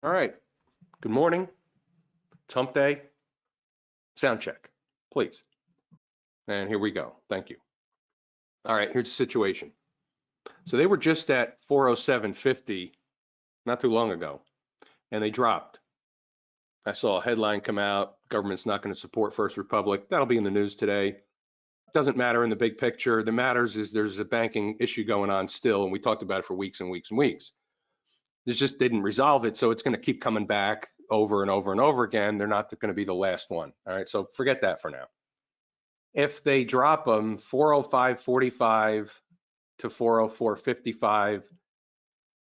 All right, good morning. It's hump day. Sound check, please. And here we go. Thank you. All right, here's the situation. So they were just at 407.50 not too long ago, and they dropped. I saw a headline come out, government's not going to support First Republic. That'll be in the news today. Doesn't matter in the big picture. The matters is there's a banking issue going on still, and we talked about it for weeks and weeks and weeks. This just didn't resolve it, so it's going to keep coming back over and over and over again. They're not going to be the last one. All right, so forget that for now. If they drop them 405.45 to 404.55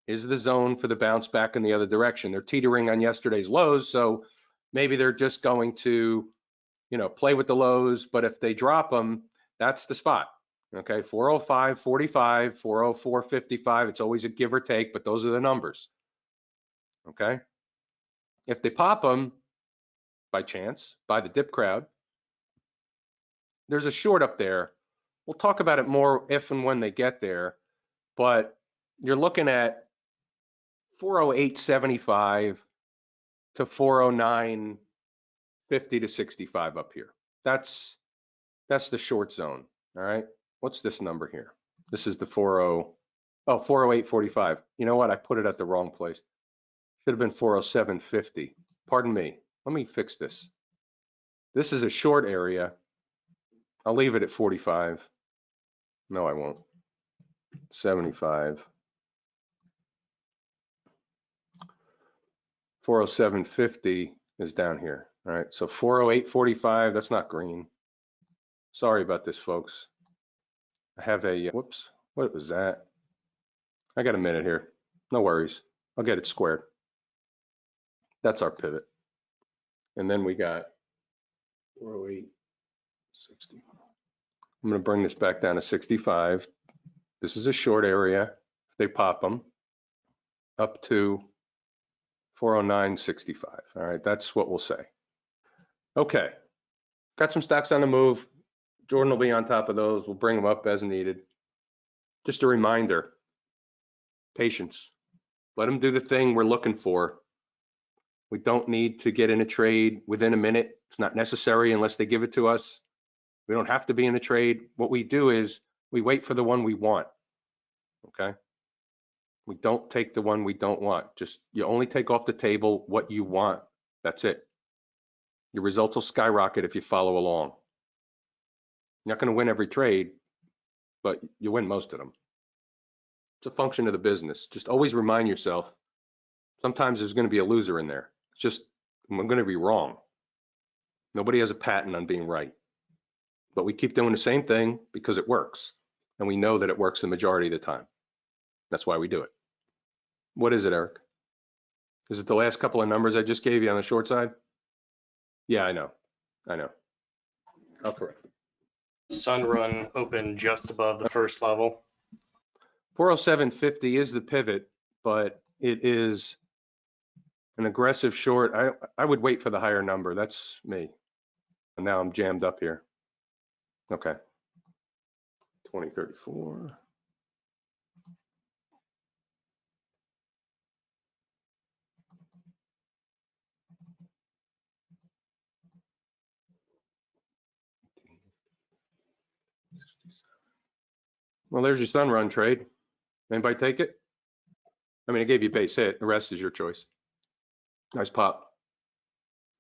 is the zone for the bounce back in the other direction. They're teetering on yesterday's lows, so maybe they're just going to, play with the lows, but if they drop them, that's the spot. Okay, 405.45, 404.55, it's always a give or take, but those are the numbers. Okay, if they pop them by chance, by the dip crowd, there's a short up there. We'll talk about it more if and when they get there, but you're looking at 408.75 to 409.50 to 65 up here. That's the short zone. All right, what's this number here? This is the 408.45. You know what? I put it at the wrong place. Should have been 407.50. Pardon me. Let me fix this. This is a short area. I'll leave it at 45. No, I won't. 75. 407.50 is down here. All right, so 408.45, that's not green. Sorry about this, folks. I have a, whoops, what was that? I got a minute here. No worries. I'll get it squared. That's our pivot. And then we got 408.60. I'm going to bring this back down to 65. This is a short area. If they pop them up to 409.65. All right, that's what we'll say. Okay, got some stocks on the move. Jordan will be on top of those. We'll bring them up as needed. Just a reminder, patience. Let them do the thing we're looking for. We don't need to get in a trade within a minute. It's not necessary unless they give it to us. We don't have to be in a trade. What we do is we wait for the one we want, okay? We don't take the one we don't want. Just, you only take off the table what you want. That's it. Your results will skyrocket if you follow along. You're not going to win every trade, but you win most of them. It's a function of the business. Just always remind yourself, sometimes there's going to be a loser in there. It's just, I'm going to be wrong. Nobody has a patent on being right. But we keep doing the same thing because it works. And we know that it works the majority of the time. That's why we do it. What is it, Eric? Is it the last couple of numbers I just gave you on the short side? Yeah, I know. I'll correct it. Sunrun opened just above the first level. 407.50 is the pivot, but it is an aggressive short. I would wait for the higher number. That's me. And now I'm jammed up here. Okay. 2034. Well, there's your Sunrun trade. Anybody take it? I mean, I gave you a base hit. The rest is your choice. Nice pop.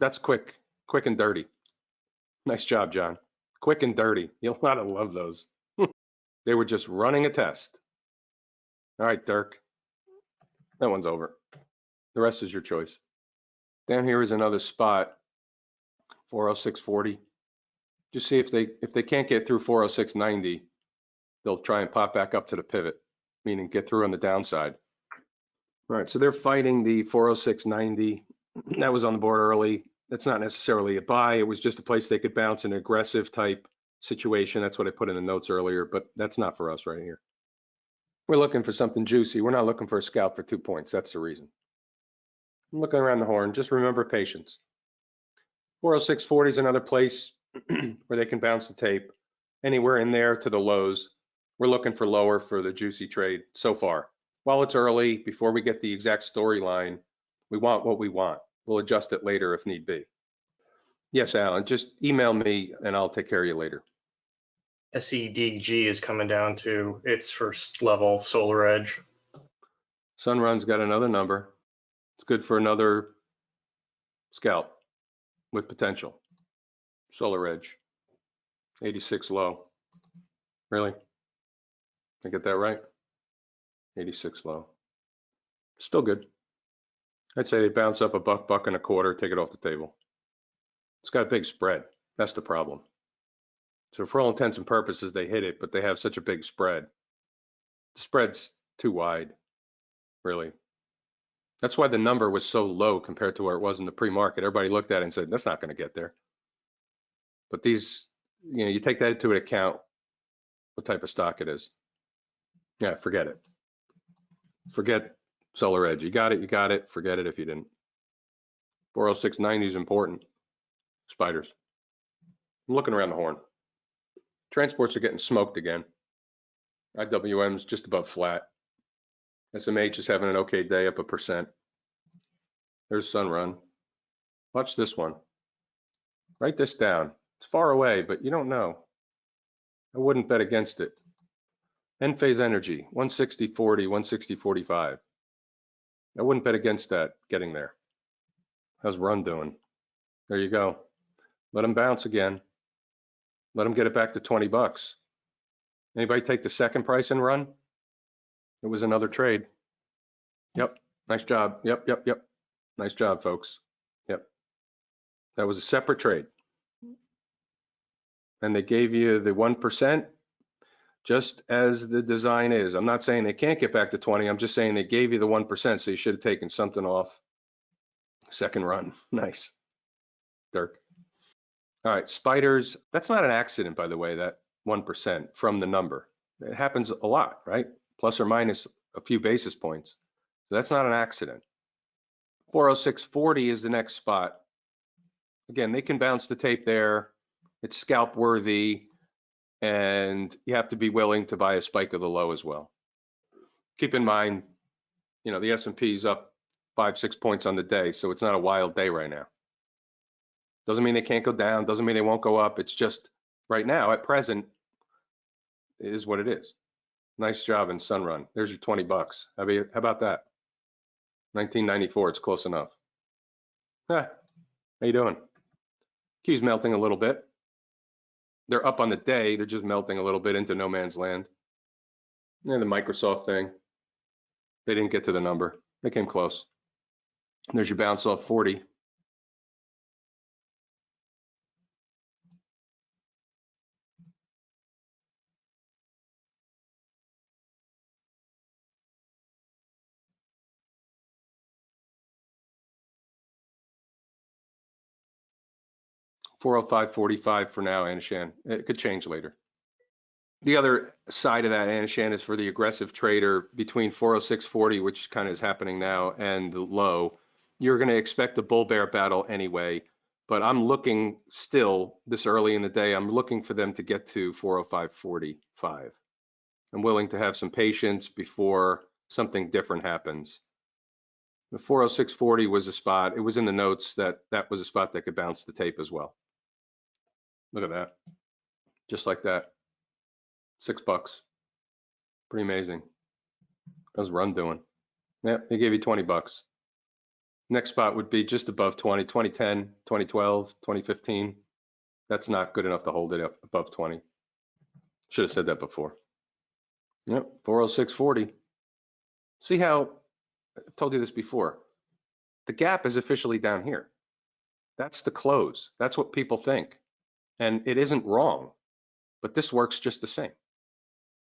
That's quick and dirty. Nice job, John. Quick and dirty. You'll want to love those. They were just running a test. All right, Dirk. That one's over. The rest is your choice. Down here is another spot, 406.40. Just see if they can't get through 406.90, they'll try and pop back up to the pivot, meaning get through on the downside. All right, so they're fighting the 406.90. That was on the board early. That's not necessarily a buy. It was just a place they could bounce an aggressive type situation. That's what I put in the notes earlier, but that's not for us right here. We're looking for something juicy. We're not looking for a scalp for 2 points. That's the reason. I'm looking around the horn. Just remember patience. 406.40 is another place where they can bounce the tape. Anywhere in there to the lows. We're looking for lower for the juicy trade so far. While it's early, before we get the exact storyline, We want what we want. We'll adjust it later if need be. Yes, Alan, just email me and I'll take care of you later. SEDG is coming down to its first level solar edge. Sunrun's got another number. It's good for another scalp with potential. Solar edge, 86 low. Really? I get that right? 86 low. Still good. I'd say they bounce up a buck, buck and a quarter, take it off the table. It's got a big spread. That's the problem. So for all intents and purposes, they hit it, but they have such a big spread. The spread's too wide, really. That's why the number was so low compared to where it was in the pre-market. Everybody looked at it and said, that's not going to get there. But these, you take that into account, what type of stock it is. Yeah, forget it. Forget Solar Edge. You got it, you got it. Forget it if you didn't. 406.90 is important. Spiders. I'm looking around the horn. Transports are getting smoked again. IWM's just above flat. SMH is having an okay day, up 1%. There's Sunrun. Watch this one. Write this down. It's far away, but you don't know. I wouldn't bet against it. Enphase Energy, 160.40, 160.45. I wouldn't bet against that getting there. How's Run doing? There you go. Let them bounce again. Let them get it back to 20 bucks. Anybody take the second price and run? It was another trade. Yep, nice job. Yep. Nice job, folks. Yep. That was a separate trade. And they gave you the 1% just as the design is. I'm not saying they can't get back to 20. I'm just saying they gave you the 1%, so you should have taken something off. Second run. Nice. Dirk. All right, spiders. That's not an accident, by the way, that 1% from the number. It happens a lot, right? Plus or minus a few basis points. So that's not an accident. 406.40 is the next spot. Again, they can bounce the tape there. It's scalp worthy, and you have to be willing to buy a spike of the low as well. Keep in mind, the S&P is up 5-6 points on the day, so it's not a wild day right now. Doesn't mean they can't go down, doesn't mean they won't go up. It's just right now, at present, it is what it is. Nice job in Sunrun. There's your 20 bucks. How about that? 1994, it's close enough. How you doing? Q's melting a little bit. They're up on the day, they're just melting a little bit into no man's land. And the Microsoft thing, they didn't get to the number. They came close. There's your bounce off 40. $405.45 for now, Anishan. It could change later. The other side of that, Anishan, is for the aggressive trader between 406.40, which kind of is happening now, and the low. You're going to expect a bull bear battle anyway, but I'm looking still this early in the day, I'm looking for them to get to 405.45. I'm willing to have some patience before something different happens. The 406.40 was a spot. It was in the notes that was a spot that could bounce the tape as well. Look at that. Just like that. $6. Pretty amazing. How's Run doing? Yeah, they gave you 20 bucks. Next spot would be just above 20, 2010, 2012, 2015. That's not good enough to hold it up above 20. Should have said that before. Yep, 406.40. See how, I told you this before. The gap is officially down here. That's the close. That's what people think. And it isn't wrong, but this works just the same.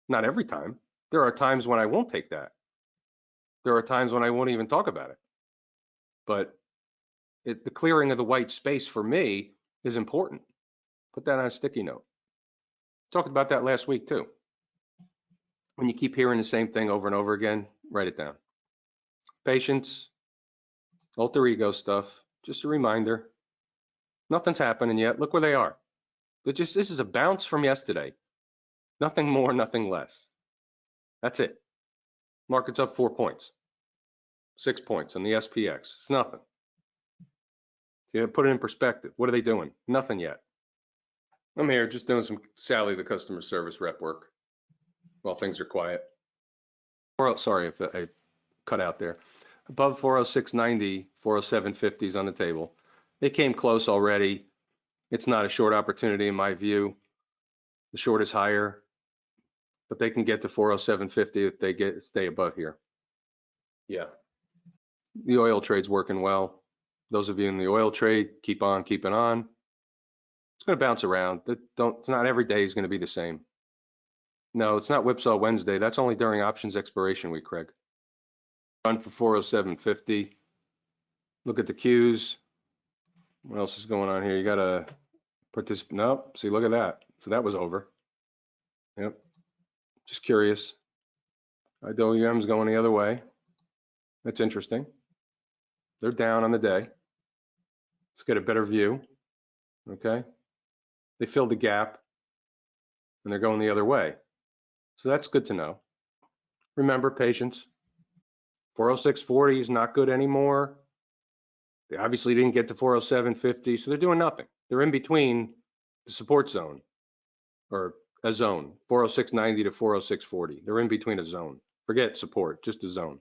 Not every time. There are times when I won't take that. There are times when I won't even talk about it. But the clearing of the white space for me is important. Put that on a sticky note. Talked about that last week too. When you keep hearing the same thing over and over again, write it down. Patience, alter ego stuff, just a reminder. Nothing's happening yet. Look where they are. This is a bounce from yesterday. Nothing more, nothing less. That's it. Market's up 4 points. 6 points on the SPX. It's nothing. So you put it in perspective. What are they doing? Nothing yet. I'm here just doing some Sally, the customer service rep work while things are quiet. Sorry if I cut out there. Above 406.90, 407.50 is on the table. They came close already. It's not a short opportunity in my view. The short is higher, but they can get to 407.50 if they stay above here. Yeah. The oil trade's working well. Those of you in the oil trade, keep on keeping on. It's going to bounce around. It's not every day is going to be the same. No, it's not Whipsaw Wednesday. That's only during options expiration week, Craig. Run for 407.50. Look at the Qs. What else is going on here? You got to participate. Nope. See, look at that. So that was over. Yep. Just curious. IWM's going the other way. That's interesting. They're down on the day. Let's get a better view. Okay. They filled the gap and they're going the other way. So that's good to know. Remember, patience. 406.40 is not good anymore. They obviously didn't get to 407.50, so they're doing nothing. They're in between the support zone, or a zone, 406.90 to 406.40. They're in between a zone. Forget support, just a zone.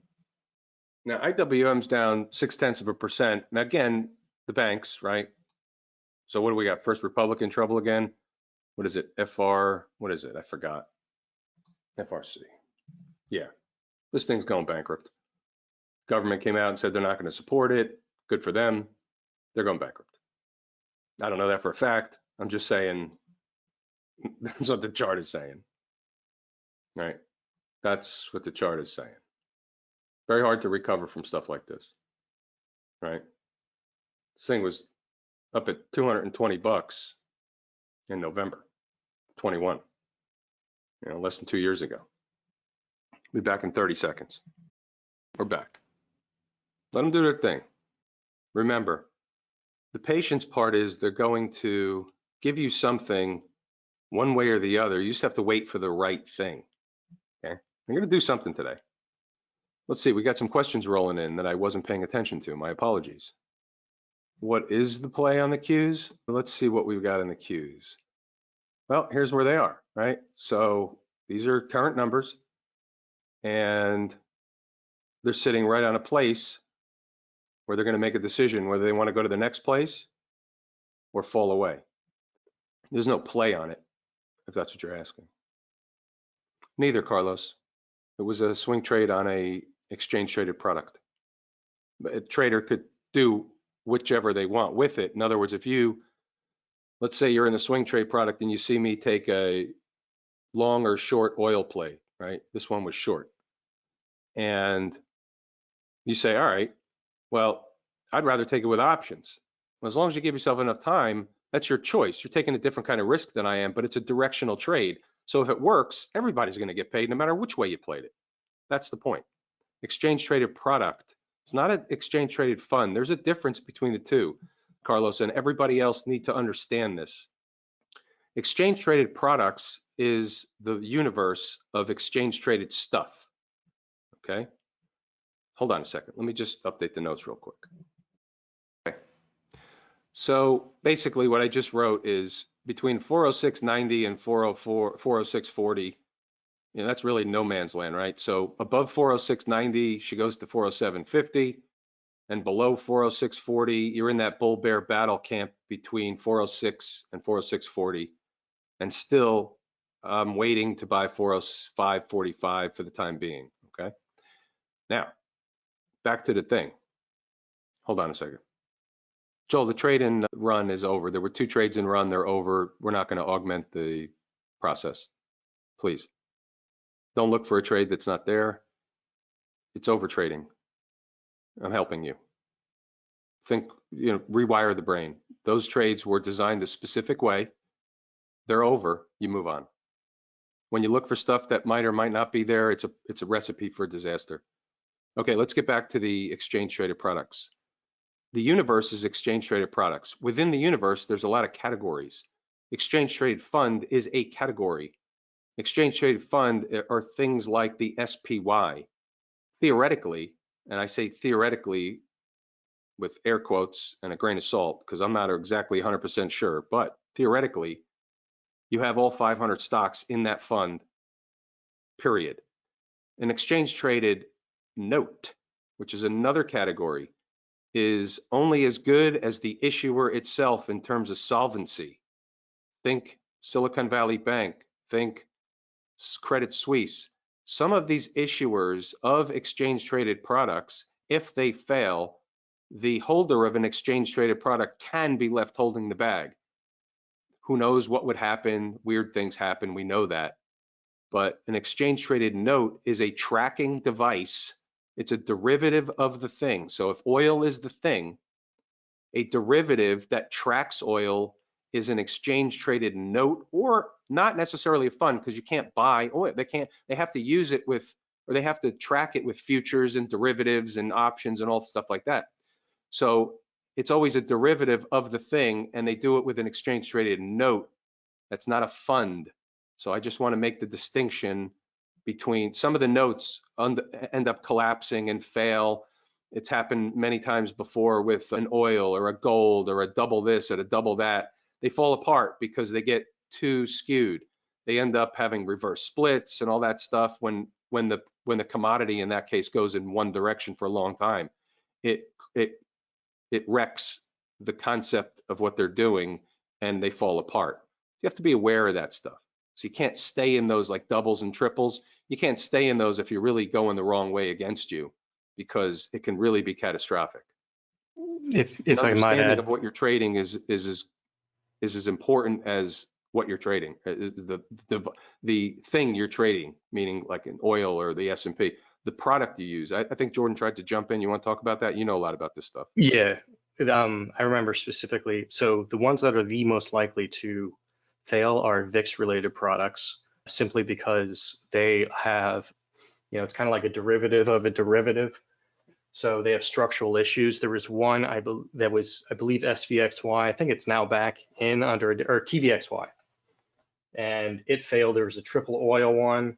Now, IWM's down 0.6%. Now, again, the banks, right? So what do we got? First Republic in trouble again? What is it? FR, what is it? I forgot. FRC. Yeah, this thing's going bankrupt. Government came out and said they're not going to support it. Good for them. They're going bankrupt. I don't know that for a fact. I'm just saying that's what the chart is saying. Right? That's what the chart is saying. Very hard to recover from stuff like this. Right? This thing was up at 220 bucks in November 21. You know, less than 2 years ago. Be back in 30 seconds. We're back. Let them do their thing. Remember, the patience part is they're going to give you something one way or the other. You just have to wait for the right thing. Okay? I'm going to do something today. Let's see, we got some questions rolling in that I wasn't paying attention to. My apologies. What is the play on the Qs? Let's see what we've got in the Qs. Well, here's where they are, right? So these are current numbers, and they're sitting right on a place where they're going to make a decision whether they want to go to the next place or fall away. There's no play on it, if that's what you're asking. Neither, Carlos. It was a swing trade on a exchange traded product. A trader could do whichever they want with it. In other words, if you, let's say you're in the swing trade product and you see me take a long or short oil play, right? This one was short. And you say, all right, well, I'd rather take it with options. As long as you give yourself enough time, that's your choice. You're taking a different kind of risk than I am, but it's a directional trade. So if it works, everybody's going to get paid no matter which way you played it. That's the point. Exchange traded product. It's not an exchange traded fund. There's a difference between the two, Carlos, and everybody else need to understand this. Exchange traded products is the universe of exchange traded stuff. Okay. Hold on a second. Let me just update the notes real quick. Okay. So basically what I just wrote is between 406.90 and 406.40, you know, that's really no man's land, right? So above 406.90, she goes to 407.50, and below 406.40, you're in that bull bear battle camp between 406 and 406.40, and still I'm waiting to buy 405.45 for the time being, okay? Now, back to the thing. Hold on a second. Joel, the trade in run is over. There were 2 trades in run, they're over. We're not going to augment the process, please. Don't look for a trade that's not there. It's over trading. I'm helping you. Think, you know, rewire the brain. Those trades were designed a specific way. They're over, you move on. When you look for stuff that might or might not be there, it's a recipe for disaster. Okay, let's get back to the exchange traded products. The universe is exchange traded products. Within the universe, there's a lot of categories. Exchange traded fund is a category. Exchange traded fund are things like the SPY. Theoretically, and I say theoretically with air quotes and a grain of salt, because I'm not exactly 100% sure, but theoretically, you have all 500 stocks in that fund, period. An exchange traded note, which is another category, is only as good as the issuer itself in terms of solvency. Think Silicon Valley Bank, think Credit Suisse. Some of these issuers of exchange traded products, if they fail, the holder of an exchange traded product can be left holding the bag. Who knows what would happen? Weird things happen, we know that. But an exchange traded note is a tracking device. It's a derivative of the thing. So if oil is the thing, a derivative that tracks oil is an exchange traded note, or not necessarily a fund, because you can't buy oil. They have to use it with, or they have to track it with futures and derivatives and options and all stuff like that. So it's always a derivative of the thing, and they do it with an exchange traded note. That's not a fund. So I just want to make the distinction between some of the notes end up collapsing and fail. It's happened many times before with an oil or a gold or a double this or a double that. They fall apart because they get too skewed. They end up having reverse splits and all that stuff when the commodity in that case goes in one direction for a long time. It wrecks the concept of what they're doing and they fall apart. You have to be aware of that stuff. So you can't stay in those like doubles and triples. You can't stay in those if you're really going the wrong way against you, because it can really be catastrophic. If An I might understanding add, of what you're trading is as important as what you're trading. The thing you're trading, meaning like an oil or the S&P, the product you use. I think Jordan tried to jump in. You want to talk about that? You know a lot about this stuff. yeah, I remember specifically. So the ones that are the most likely to fail are VIX related products, simply because they have, it's kind of like a derivative of a derivative. So they have structural issues. There was one I believe SVXY. I think it's now back in under, or TVXY, and it failed. There was a triple oil one.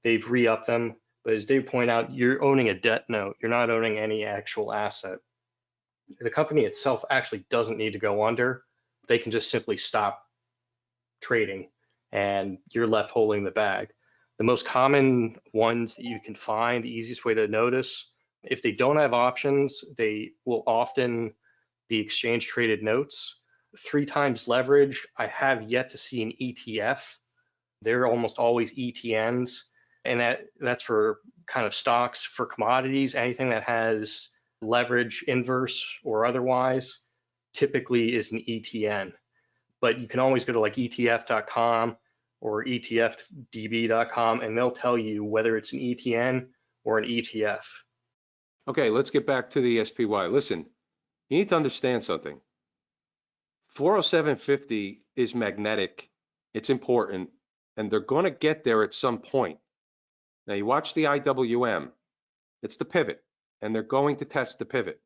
They've re-upped them, but as Dave pointed out, you're owning a debt note. You're not owning any actual asset. The company itself actually doesn't need to go under. They can just simply stop trading and you're left holding the bag. The most common ones that you can find, the easiest way to notice, if they don't have options, they will often be exchange traded notes. 3 times leverage, I have yet to see an ETF. They're almost always ETNs, and that's for kind of stocks. For commodities, anything that has leverage inverse or otherwise typically is an ETN. But you can always go to like ETF.com or ETFDB.com and they'll tell you whether it's an ETN or an ETF. Okay, let's get back to the SPY. Listen, you need to understand something. 407.50 is magnetic. It's important, and they're going to get there at some point. Now you watch the IWM. It's the pivot, and they're going to test the pivot.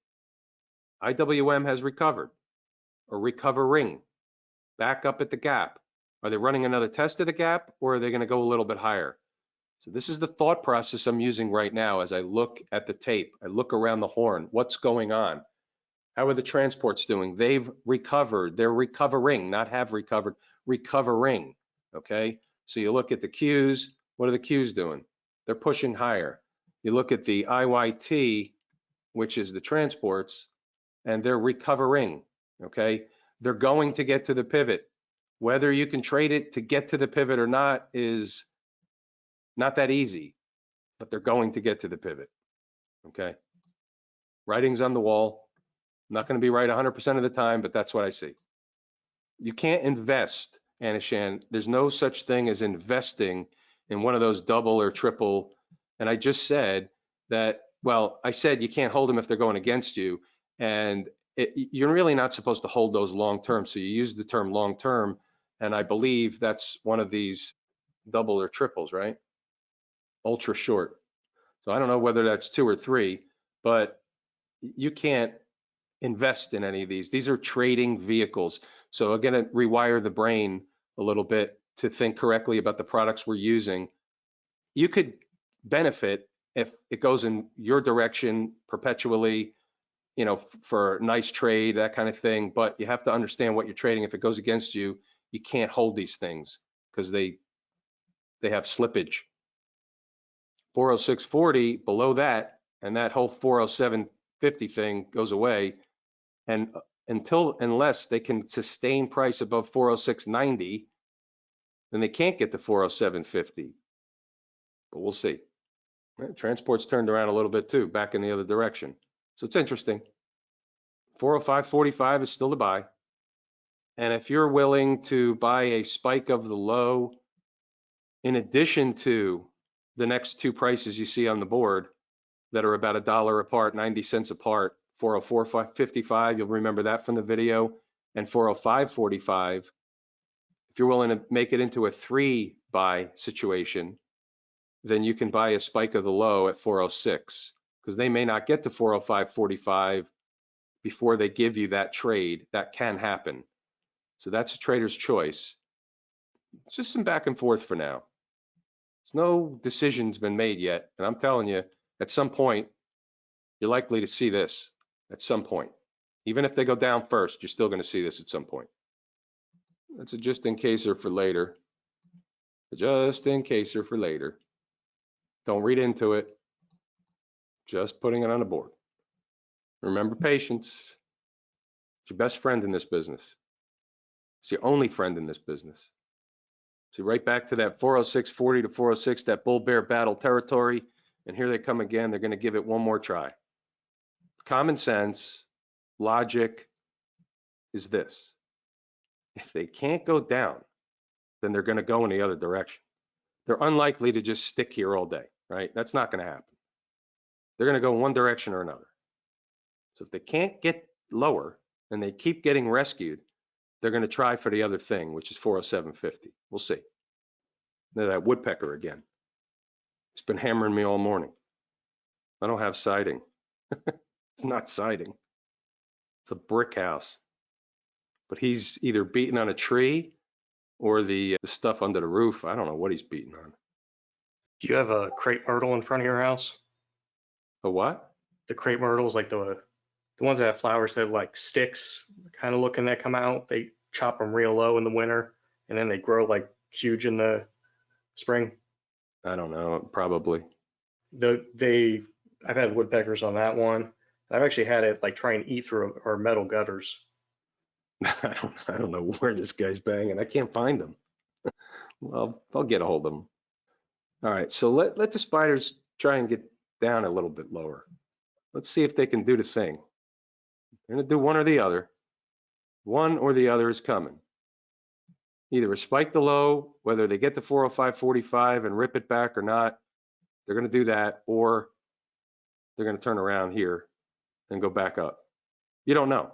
IWM has recovered, or recovering, back up at the gap. Are they running another test of the gap, or are they going to go a little bit higher? So this is the thought process I'm using right now as I look at the tape. I look around the horn. What's going on? How are the transports doing? They've recovered. They're recovering, not have recovered, recovering. Okay. So you look at the Qs. What are the Qs doing? They're pushing higher. You look at the IYT, which is the transports, and they're recovering. Okay. They're going to get to the pivot. Whether you can trade it to get to the pivot or not is not that easy, but they're going to get to the pivot. Okay. Writing's on the wall. I'm not going to be right 100% of the time, but that's what I see. You can't invest, Anishan. There's no such thing as investing in one of those double or triple. And I just said that, well, I said you can't hold them if they're going against you. And you're really not supposed to hold those long term. So you use the term long term. And I believe that's one of these double or triples, right? Ultra short. So I don't know whether that's 2 or 3, but you can't invest in any of these. These are trading vehicles. So again, rewire the brain a little bit to think correctly about the products we're using. You could benefit if it goes in your direction perpetually, you know, for a nice trade, that kind of thing. But you have to understand what you're trading. If it goes against you, you can't hold these things because they have slippage. 406.40 below that, and that whole 407.50 thing goes away. And unless they can sustain price above 406.90, then they can't get to 407.50. But we'll see. Transport's turned around a little bit too, back in the other direction. So it's interesting. 405.45 is still to buy. And if you're willing to buy a spike of the low, in addition to the next two prices you see on the board that are about $1 apart, 90 cents apart, 404.55, you'll remember that from the video, and 405.45, if you're willing to make it into a 3 buy situation, then you can buy a spike of the low at 406, because they may not get to 405.45 before they give you that trade. That can happen. So that's a trader's choice. It's just some back and forth for now. There's no decision's been made yet. And I'm telling you, at some point, you're likely to see this at some point. Even if they go down first, you're still going to see this at some point. That's a just in caser for later. Just in caser for later. Don't read into it. Just putting it on the board. Remember, patience. It's your best friend in this business. It's your only friend in this business. So right back to that 406.40 to 406, that bull bear battle territory. And here they come again. They're going to give it one more try. Common sense, logic is this. If they can't go down, then they're going to go in the other direction. They're unlikely to just stick here all day, right? That's not going to happen. They're going to go in one direction or another. So if they can't get lower and they keep getting rescued, they're going to try for the other thing, which is 407.50. We'll see. Now that woodpecker again. It's been hammering me all morning. I don't have siding. It's not siding. It's a brick house. But he's either beating on a tree or the stuff under the roof. I don't know what he's beating on. Do you have a crepe myrtle in front of your house? A what? The crepe myrtles, like the ones that have flowers that have like sticks kind of looking that come out. They chop them real low in the winter and then they grow like huge in the spring. I don't know, probably. I've had woodpeckers on that one. I've actually had it like try and eat through our metal gutters. I don't know where this guy's banging. I can't find him. Well, I'll get a hold of him. All right, so let the spiders try and get down a little bit lower. Let's see if they can do the thing. They're gonna do one or the other. One or the other is coming. Either a spike the low, whether they get to 405.45 and rip it back or not, they're gonna do that, or they're gonna turn around here and go back up. You don't know.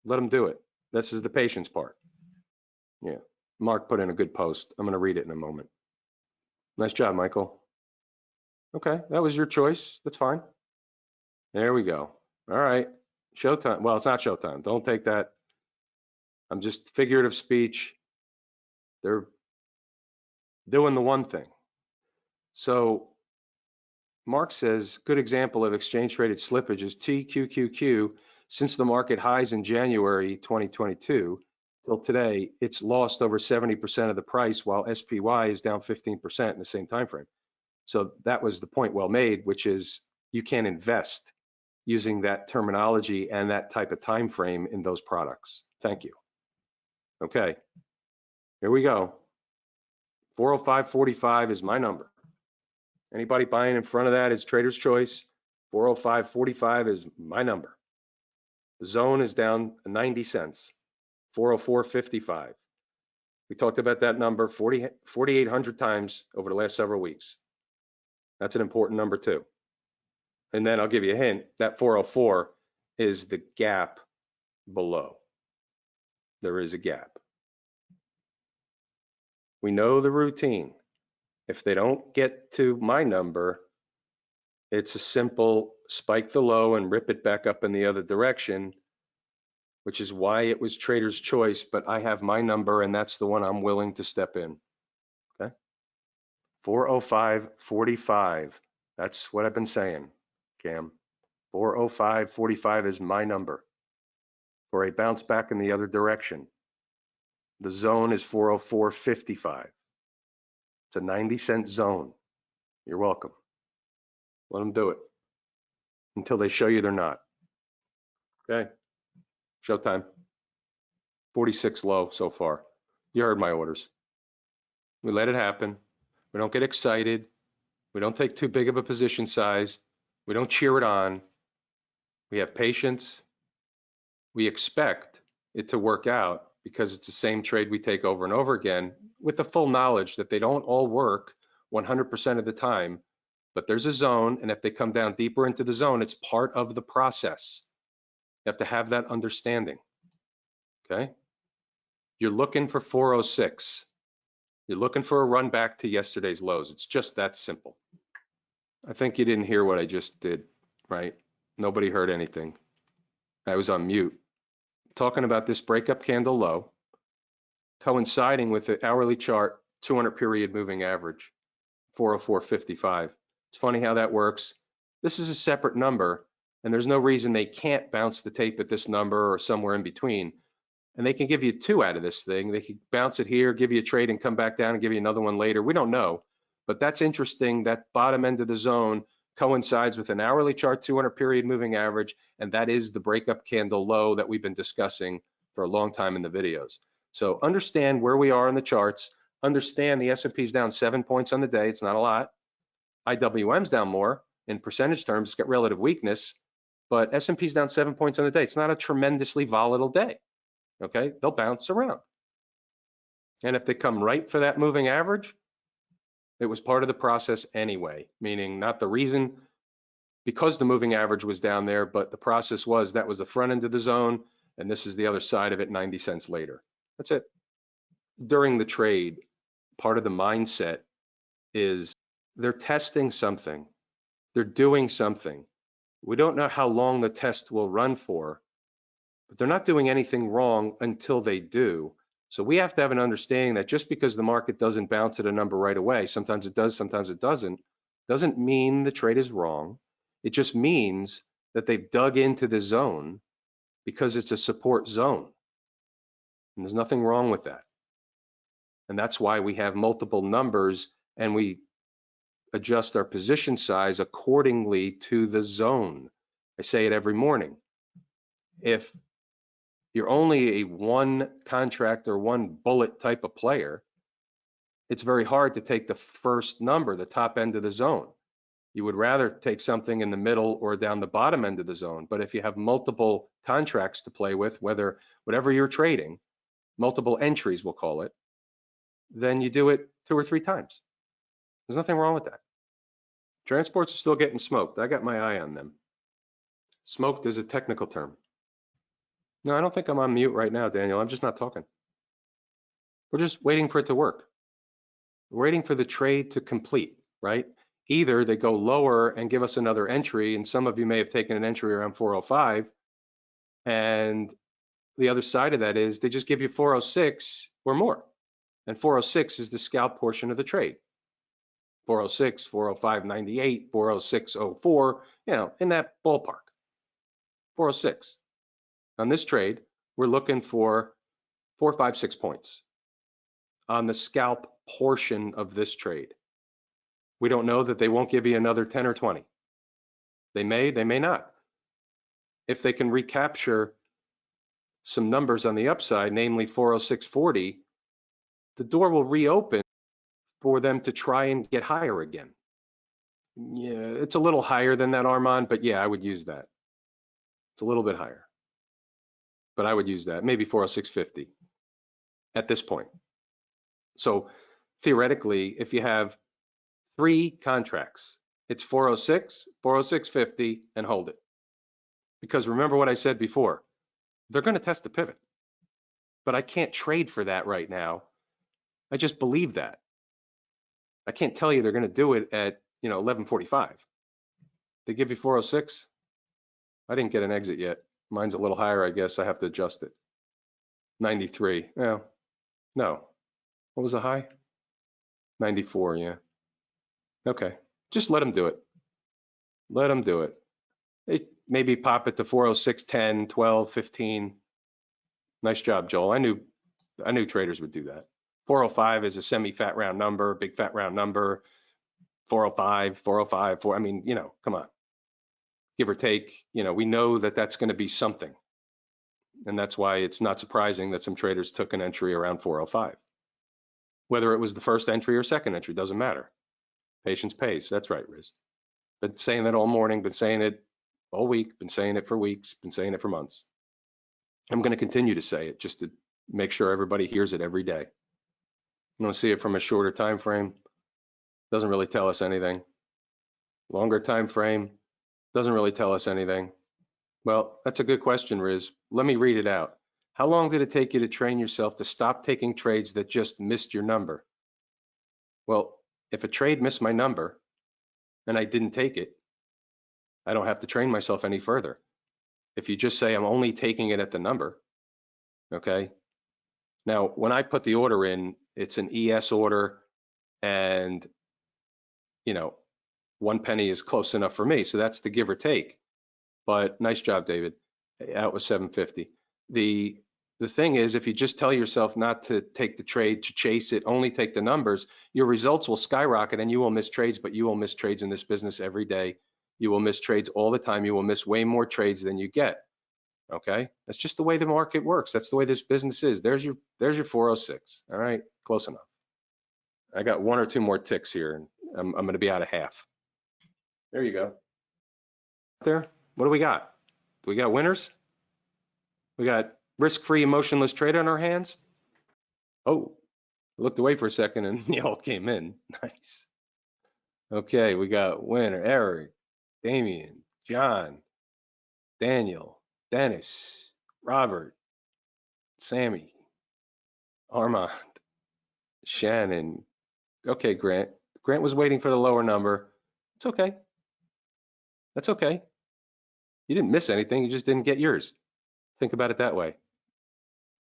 Let them do it. This is the patience part. Yeah, Mark put in a good post. I'm gonna read it in a moment. Nice job, Michael. Okay, that was your choice. That's fine. There we go. All right, showtime. Well, it's not showtime. Don't take that. I'm just figurative speech. They're doing the one thing. So Mark says, good example of exchange traded slippage is TQQQ. Since the market highs in January 2022 till today, it's lost over 70% of the price, while SPY is down 15% in the same time frame. So that was the point well made, which is you can't invest using that terminology and that type of time frame in those products. Thank you. Okay, here we go. 405.45 is my number. Anybody buying in front of that is trader's choice. 405.45 is my number. The zone is down 90 cents, 404.55. We talked about that number 4,800 times over the last several weeks. That's an important number too. And then I'll give you a hint, that 404 is the gap below. There is a gap. We know the routine. If they don't get to my number, it's a simple spike the low and rip it back up in the other direction, which is why it was trader's choice, but I have my number and that's the one I'm willing to step in. Okay. 405.45 That's what I've been saying, Cam. 405.45 is my number for a bounce back in the other direction. The zone is 404.55. It's a 90-cent zone. You're welcome. Let them do it until they show you they're not. Okay, showtime. 46 low so far. You heard my orders. We let it happen. We don't get excited. We don't take too big of a position size. We don't cheer it on. We have patience. We expect it to work out because it's the same trade we take over and over again with the full knowledge that they don't all work 100% of the time, but there's a zone, and if they come down deeper into the zone, it's part of the process. You have to have that understanding, okay? You're looking for 406. You're looking for a run back to yesterday's lows. It's just that simple. I think you didn't hear what I just did, right? Nobody heard anything. I was on mute. Talking about this breakup candle low, coinciding with the hourly chart 200 period moving average, 404.55. It's funny how that works. This is a separate number, and there's no reason they can't bounce the tape at this number or somewhere in between. And they can give you two out of this thing. They could bounce it here, give you a trade and come back down and give you another one later. We don't know, but that's interesting. That bottom end of the zone coincides with an hourly chart 200 period moving average, and that is the breakup candle low that we've been discussing for a long time in the videos. So understand where we are in the charts. Understand the S&P is down 7 points on the day. It's not a lot. IWM's down more in percentage terms. It's got relative weakness, but S&P's down 7 points on the day. It's not a tremendously volatile day. Okay, they'll bounce around. And if they come right for that moving average, it was part of the process anyway, meaning not the reason because the moving average was down there, but the process was that was the front end of the zone, and this is the other side of it 90 cents later. That's it. During the trade, part of the mindset is they're testing something. They're doing something. We don't know how long the test will run for, but they're not doing anything wrong until they do. So we have to have an understanding that just because the market doesn't bounce at a number right away, sometimes it does, sometimes it doesn't mean the trade is wrong. It just means that they've dug into the zone because it's a support zone. And there's nothing wrong with that. And that's why we have multiple numbers and we adjust our position size accordingly to the zone. I say it every morning. If you're only a one contract or one bullet type of player, it's very hard to take the first number, the top end of the zone. You would rather take something in the middle or down the bottom end of the zone. But if you have multiple contracts to play with, whatever you're trading, multiple entries we'll call it, then you do it 2 or 3 times. There's nothing wrong with that. Transports are still getting smoked. I got my eye on them. Smoked is a technical term. No, I don't think I'm on mute right now, Daniel. I'm just not talking. We're just waiting for it to work. We're waiting for the trade to complete, right? Either they go lower and give us another entry, and some of you may have taken an entry around 405, and the other side of that is they just give you 406 or more. And 406 is the scalp portion of the trade. 406, 405.98, 406.04, in that ballpark. 406. On this trade, we're looking for 4, 5, 6 points on the scalp portion of this trade. We don't know that they won't give you another 10 or 20. They may not. If they can recapture some numbers on the upside, namely 406.40, the door will reopen for them to try and get higher again. Yeah, it's a little higher than that, Armand, but yeah, I would use that. It's a little bit higher, but I would use that, maybe 406.50 at this point. So theoretically, if you have 3 contracts, it's 406, 406.50, and hold it. Because remember what I said before, they're going to test the pivot, but I can't trade for that right now. I just believe that. I can't tell you they're going to do it at 11:45. They give you 406. I didn't get an exit yet. Mine's a little higher, I guess. I have to adjust it. 93. No. What was the high? 94. Yeah. Okay. Just let them do it. Let them do it. They maybe pop it to 406, 10, 12, 15. Nice job, Joel. I knew traders would do that. 405 is a semi-fat round number, big fat round number. 405, 405, 4. I mean, come on. Give or take, we know that that's going to be something. And that's why it's not surprising that some traders took an entry around 405. Whether it was the first entry or second entry, doesn't matter. Patience pays. That's right, Riz. Been saying that all morning, been saying it all week, been saying it for weeks, been saying it for months. I'm going to continue to say it just to make sure everybody hears it every day. You don't see it from a shorter time frame, doesn't really tell us anything. Longer time frame, doesn't really tell us anything. Well, that's a good question, Riz. Let me read it out. How long did it take you to train yourself to stop taking trades that just missed your number? Well, if a trade missed my number and I didn't take it, I don't have to train myself any further. If you just say I'm only taking it at the number, okay? Now, when I put the order in, it's an ES order, and 1 penny is close enough for me. So that's the give or take. But nice job, David. That was 750. The thing is, if you just tell yourself not to take the trade, to chase it, only take the numbers, your results will skyrocket and you will miss trades, but you will miss trades in this business every day. You will miss trades all the time. You will miss way more trades than you get. Okay, that's just the way the market works. That's the way this business is. There's your 406. All right, close enough. I got 1 or 2 more ticks here, and I'm going to be out of half. There you go. There. What do we got? Do we got winners? We got risk-free, emotionless trade on our hands. Oh, looked away for a second and y'all came in. Nice. Okay, we got winner Eric, Damien, John, Daniel, Dennis, Robert, Sammy, Armand, Shannon. Okay, Grant. Grant was waiting for the lower number. It's okay. That's okay. You didn't miss anything. You just didn't get yours. Think about it that way.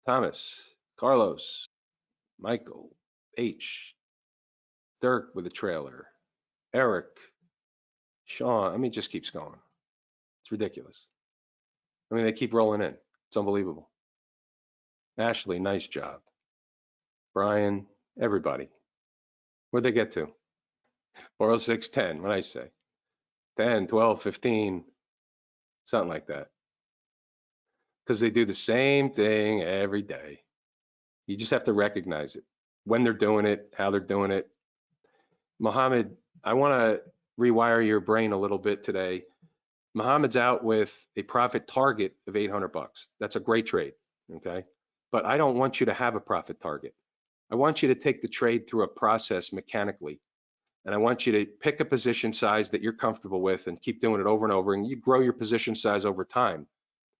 Thomas, Carlos, Michael, H, Dirk with a trailer, Eric, Sean. I mean, it just keeps going. It's ridiculous. I mean, they keep rolling in. It's unbelievable. Ashley, nice job. Brian, everybody. Where'd they get to? 406, 10, what did I say? 10, 12, 15, something like that. Because they do the same thing every day. You just have to recognize it. When they're doing it, how they're doing it. Mohammed, I want to rewire your brain a little bit today. Mohammed's out with a profit target of 800 bucks. That's a great trade, okay? But I don't want you to have a profit target. I want you to take the trade through a process mechanically. And I want you to pick a position size that you're comfortable with and keep doing it over and over. And you grow your position size over time,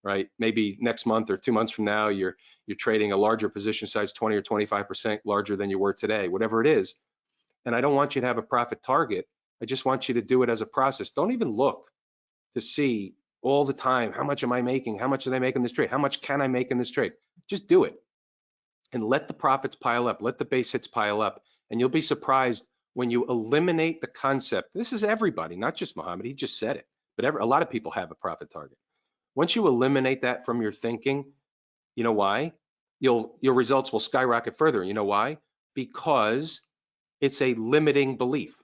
right? Maybe next month or 2 months from now, you're trading a larger position size, 20 or 25% larger than you were today, whatever it is. And I don't want you to have a profit target. I just want you to do it as a process. Don't even look to see all the time, how much am I making? How much are they making this trade? How much can I make in this trade? Just do it and let the profits pile up. Let the base hits pile up. And you'll be surprised when you eliminate the concept. This is everybody, not just Mohammed. He just said it, but a lot of people have a profit target. Once you eliminate that from your thinking, you know why? Your results will skyrocket further. You know why? Because it's a limiting belief.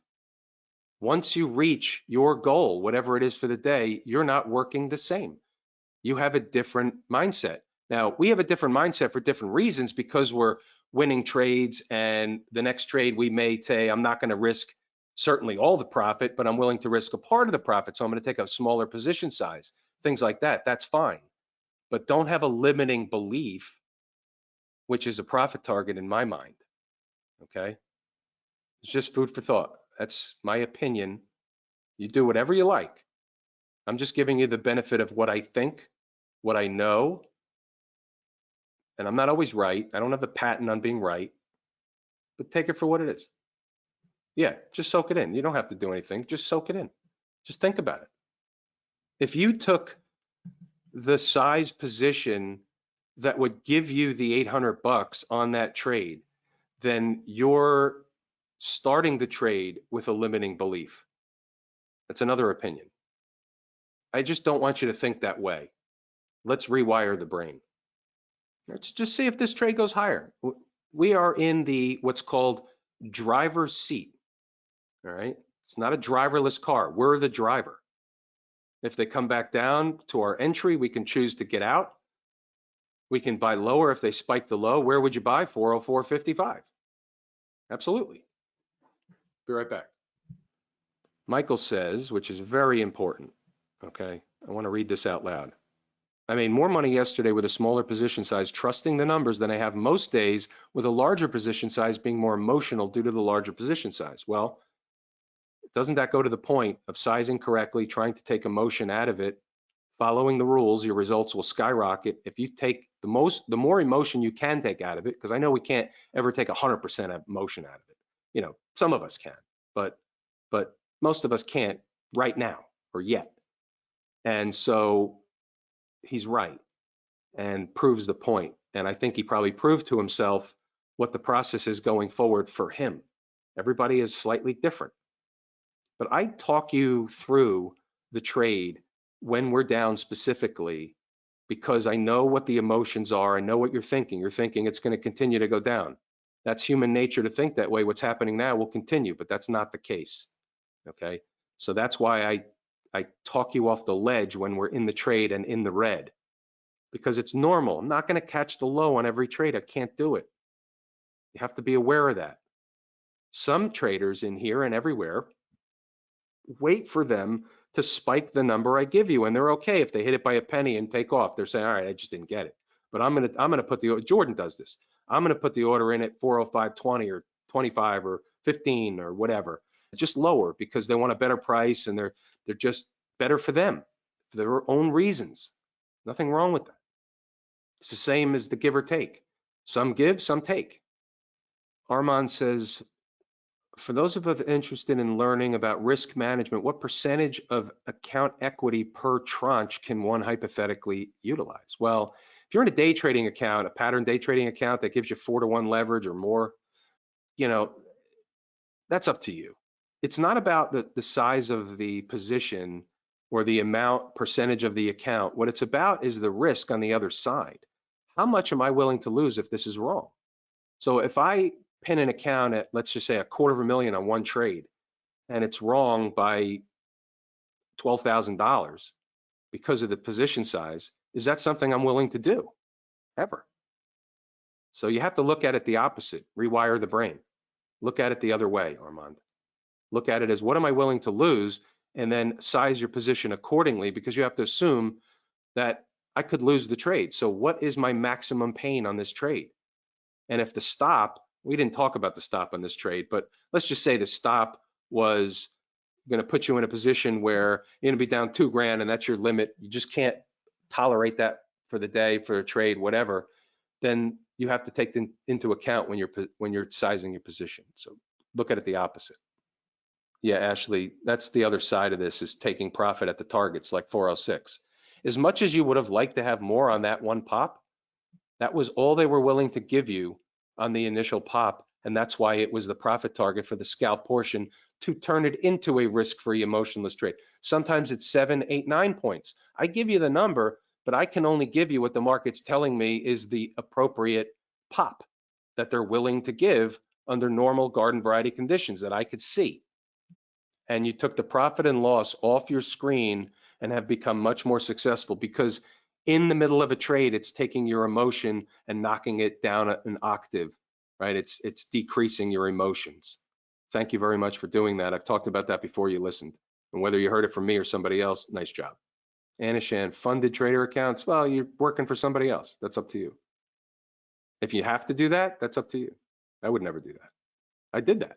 Once you reach your goal, whatever it is for the day, you're not working the same. You have a different mindset. Now, we have a different mindset for different reasons because we're winning trades, and the next trade we may say, I'm not going to risk certainly all the profit, but I'm willing to risk a part of the profit. So I'm going to take a smaller position size, things like that. That's fine. But don't have a limiting belief, which is a profit target in my mind. Okay? It's just food for thought. That's my opinion. You do whatever you like. I'm just giving you the benefit of what I think, what I know, and I'm not always right. I don't have a patent on being right, but take it for what it is. Yeah, just soak it in. You don't have to do anything. Just soak it in. Just think about it. If you took the size position that would give you the 800 bucks on that trade, then you're starting the trade with a limiting belief. That's another opinion. I just don't want you to think that way. Let's rewire the brain. Let's just see if this trade goes higher. We are in the what's called driver's seat. All right. It's not a driverless car. We're the driver. If they come back down to our entry, we can choose to get out. We can buy lower if they spike the low. Where would you buy? 404.55. Absolutely. Be right back. Michael says, which is very important. Okay. I want to read this out loud. I made more money yesterday with a smaller position size, trusting the numbers, than I have most days with a larger position size, being more emotional due to the larger position size. Well, doesn't that go to the point of sizing correctly, trying to take emotion out of it, following the rules? Your results will skyrocket. If you take the more emotion you can take out of it, because I know we can't ever take 100% emotion out of it. You know, some of us can, but most of us can't right now or yet. And so he's right and proves the point. And I think he probably proved to himself what the process is going forward for him. Everybody is slightly different. But I talk you through the trade when we're down specifically because I know what the emotions are. I know what you're thinking. You're thinking it's going to continue to go down. That's human nature to think that way. What's happening now will continue, but that's not the case. Okay. So that's why I talk you off the ledge when we're in the trade and in the red, because it's normal. I'm not going to catch the low on every trade. I can't do it. You have to be aware of that. Some traders in here and everywhere wait for them to spike the number I give you, and they're okay if they hit it by a penny and take off. They're saying, all right, I just didn't get it. But I'm gonna put the, Jordan does this. I'm gonna put the order in at 405.20 or 25 or 15 or whatever, just lower, because they want a better price and they're just better for them, for their own reasons. Nothing wrong with that. It's the same as the give or take. Some give, some take. Armand says, for those of us interested in learning about risk management, what percentage of account equity per tranche can one hypothetically utilize? Well, if you're in a day trading account, a pattern day trading account that gives you 4-to-1 leverage or more, you know, that's up to you. It's not about the size of the position or the amount percentage of the account. What it's about is the risk on the other side. How much am I willing to lose if this is wrong? So if I pin an account at, let's just say, $250,000 on one trade, and it's wrong by $12,000 because of the position size, is that something I'm willing to do? Ever? So you have to look at it the opposite, rewire the brain. Look at it the other way, Armand. Look at it as, what am I willing to lose? And then size your position accordingly, because you have to assume that I could lose the trade. So what is my maximum pain on this trade? And if the stop, we didn't talk about the stop on this trade, but let's just say the stop was going to put you in a position where you're going to be down $2,000 and that's your limit. You just can't tolerate that for the day, for a trade, whatever. Then you have to take into account when you're sizing your position. So look at it the opposite. Yeah, Ashley, that's the other side of this, is taking profit at the targets like 406. As much as you would have liked to have more on that one pop, that was all they were willing to give you on the initial pop, and that's why it was the profit target for the scalp portion, to turn it into a risk-free, emotionless trade. Sometimes it's 7, 8, 9 points. I give you the number, but I can only give you what the market's telling me is the appropriate pop that they're willing to give under normal garden variety conditions that I could see. And you took the profit and loss off your screen and have become much more successful, because in the middle of a trade, it's taking your emotion and knocking it down an octave, right? It's decreasing your emotions. Thank you very much for doing that. I've talked about that before you listened. And whether you heard it from me or somebody else, nice job. Anishan, funded trader accounts, well, you're working for somebody else. That's up to you. If you have to do that, that's up to you. I would never do that. I did that.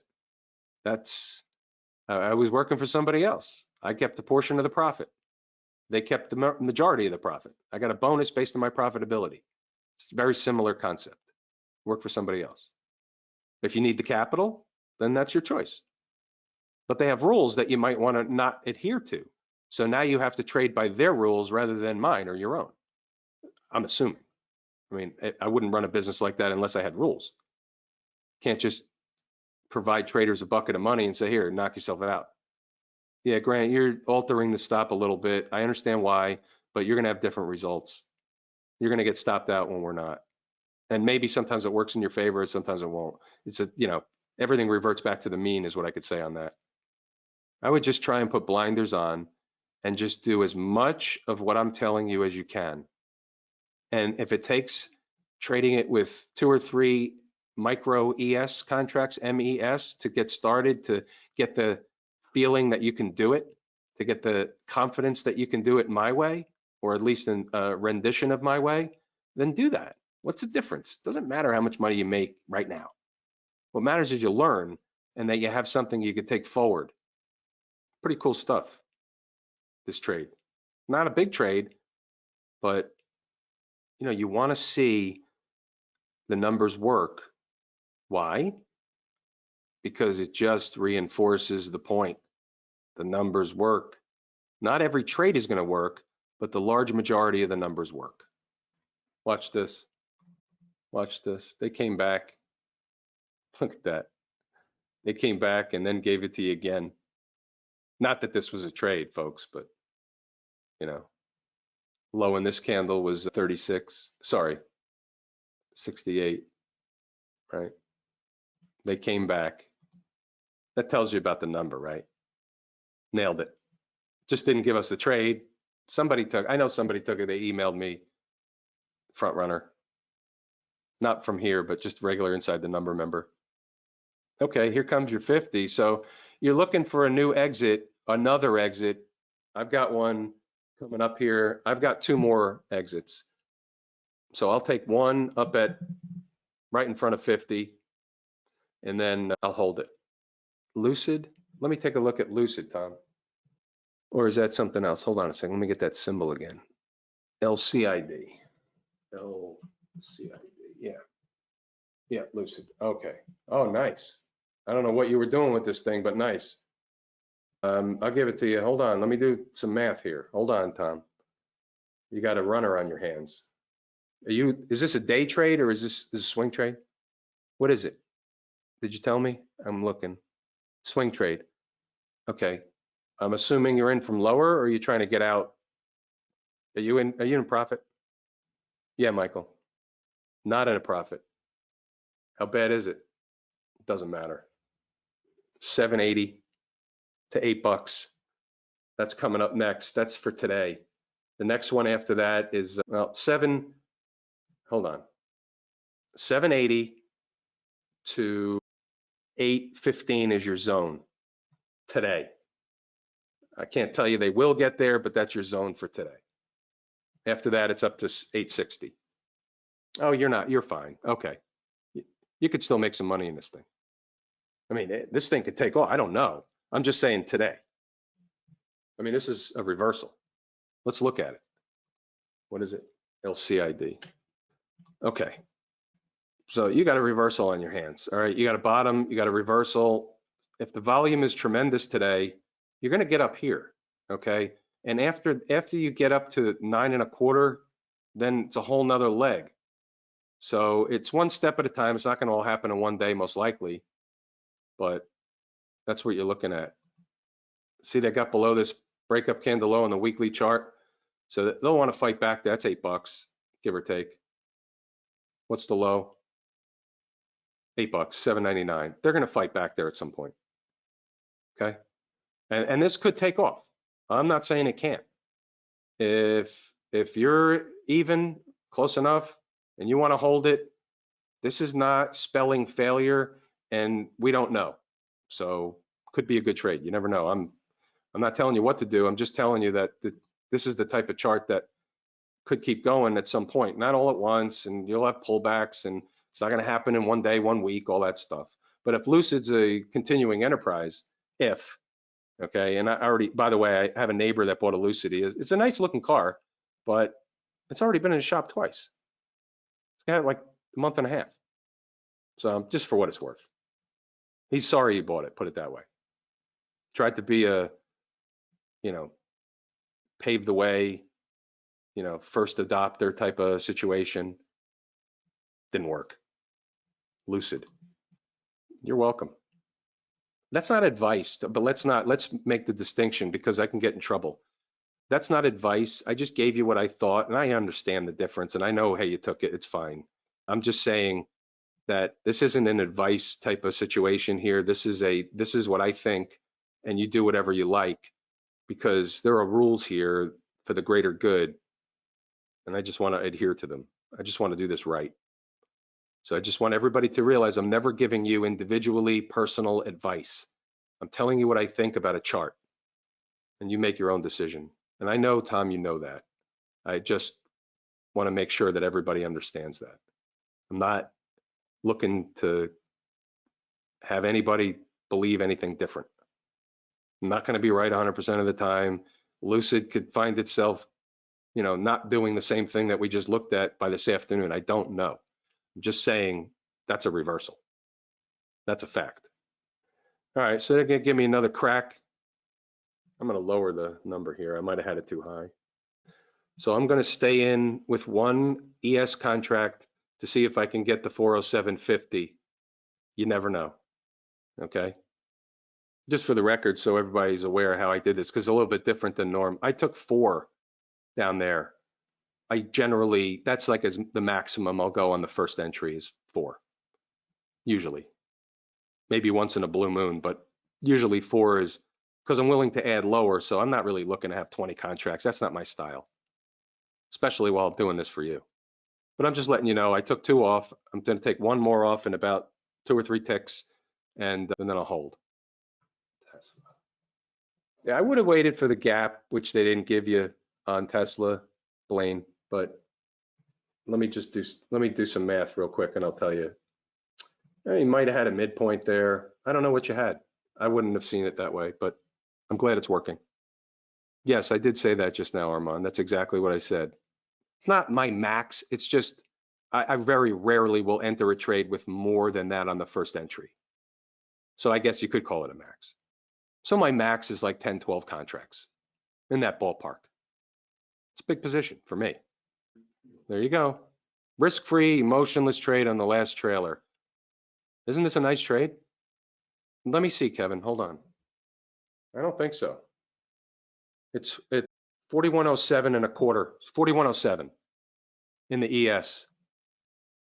I was working for somebody else. I kept a portion of the profit. They kept the majority of the profit. I got a bonus based on my profitability. It's a very similar concept. Work for somebody else. If you need the capital, then that's your choice. But they have rules that you might want to not adhere to. So now you have to trade by their rules rather than mine or your own. I'm assuming. I mean, I wouldn't run a business like that unless I had rules. Can't just provide traders a bucket of money and say, here, knock yourself out. Yeah, Grant, you're altering the stop a little bit. I understand why, but you're going to have different results. You're going to get stopped out when we're not. And maybe sometimes it works in your favor and sometimes it won't. It's everything reverts back to the mean is what I could say on that. I would just try and put blinders on and just do as much of what I'm telling you as you can. And if it takes trading it with 2 or 3 micro ES contracts, MES, to get started, to get the feeling that you can do it, to get the confidence that you can do it my way, or at least in a rendition of my way, then do that. What's the difference? Doesn't matter how much money you make right now. What matters is you learn and that you have something you could take forward. Pretty cool stuff, this trade. Not a big trade, but you want to see the numbers work. Why? Because it just reinforces the point. The numbers work. Not every trade is going to work, but the large majority of the numbers work. Watch this. Watch this. They came back. Look at that. They came back and then gave it to you again. Not that this was a trade, folks, but low in this candle was 36, sorry, 68, right? They came back. That tells you about the number, right? Nailed it. Just didn't give us the trade. I know somebody took it. They emailed me, front runner. Not from here, but just regular inside the number member. Okay, here comes your 50. So you're looking for a new exit, another exit. I've got one coming up here. I've got 2 more exits. So I'll take one up at right in front of 50, and then I'll hold it. Lucid, let me take a look at Lucid, Tom. Or is that something else? Hold on a second. Let me get that symbol again. LCID. LCID. Yeah. Yeah, Lucid. Okay. Oh, nice. I don't know what you were doing with this thing, but nice. I'll give it to you. Hold on. Let me do some math here. Hold on, Tom. You got a runner on your hands. Is this a day trade or is this a swing trade? What is it? Did you tell me? I'm looking. Swing trade. Okay. I'm assuming you're in from lower, or are you trying to get out? Are you in profit? Yeah, Michael. Not in a profit. How bad is it? Doesn't matter. 780 to $8. That's coming up next. That's for today. The next one after that is hold on. 780 to 815 is your zone today. I can't tell you they will get there, but that's your zone for today. After that, it's up to 860. Oh, you're fine. Okay. You could still make some money in this thing. I mean, this thing could take off. I don't know. I'm just saying today. I mean, this is a reversal. Let's look at it. What is it? LCID. Okay. So you got a reversal on your hands. All right. You got a bottom, you got a reversal. If the volume is tremendous today, you're going to get up here. Okay. And after you get up to 9.25, then it's a whole nother leg. So it's one step at a time. It's not going to all happen in one day, most likely, but that's what you're looking at. See, they got below this breakup candle low on the weekly chart. So they'll want to fight back. That's $8, give or take. What's the low? $8, $7.99. They're going to fight back there at some point. Okay. And this could take off. I'm not saying it can't. If you're even close enough and you want to hold it, this is not spelling failure, and we don't know. So could be a good trade. You never know. I'm not telling you what to do. I'm just telling you that this is the type of chart that could keep going at some point, not all at once, and you'll have pullbacks, and it's not going to happen in one day, 1 week, all that stuff. But if Lucid's a continuing enterprise, okay, and I already, by the way, I have a neighbor that bought a Lucid. It's a nice looking car, but it's already been in the shop twice. It's got like a month and a half. So just for what it's worth. He's sorry he bought it, put it that way. Tried to be a, pave the way, first adopter type of situation. Didn't work. Lucid. You're welcome. That's not advice, but let's make the distinction because I can get in trouble. That's not advice. I just gave you what I thought, and I understand the difference, and I know, hey, you took it, it's fine. I'm just saying that this isn't an advice type of situation here. This is what I think, and you do whatever you like, because there are rules here for the greater good, and I just want to adhere to them. I just want to do this right. So I just want everybody to realize I'm never giving you individually personal advice. I'm telling you what I think about a chart, and you make your own decision. And I know, Tom, you know that. I just want to make sure that everybody understands that. I'm not looking to have anybody believe anything different. I'm not going to be right 100% of the time. Lucid could find itself, not doing the same thing that we just looked at by this afternoon. I don't know. I'm just saying that's a reversal. That's a fact. All right, so they're going to give me another crack. I'm going to lower the number here. I might have had it too high. So I'm going to stay in with one ES contract to see if I can get the 407.50. You never know. Okay. Just for the record, so everybody's aware how I did this, because it's a little bit different than norm. I took 4 down there. I generally, that's like the maximum I'll go on the first entry is 4. Usually. Maybe once in a blue moon, but usually 4 is because I'm willing to add lower. So I'm not really looking to have 20 contracts. That's not my style, especially while I'm doing this for you. But I'm just letting you know, I took 2 off. I'm going to take 1 more off in about 2 or 3 ticks, and then I'll hold. Yeah, I would have waited for the gap, which they didn't give you on Tesla, Blaine, but let me do some math real quick and I'll tell you. You might have had a midpoint there. I don't know what you had. I wouldn't have seen it that way, but I'm glad it's working. Yes, I did say that just now, Armand. That's exactly what I said. It's not my max. It's just I very rarely will enter a trade with more than that on the first entry. So I guess you could call it a max. So my max is like 10, 12 contracts in that ballpark. It's a big position for me. There you go. Risk-free, emotionless trade on the last trailer. Isn't this a nice trade? Let me see, Kevin. Hold on. I don't think so. It's 4107 and a quarter. 4107 in the ES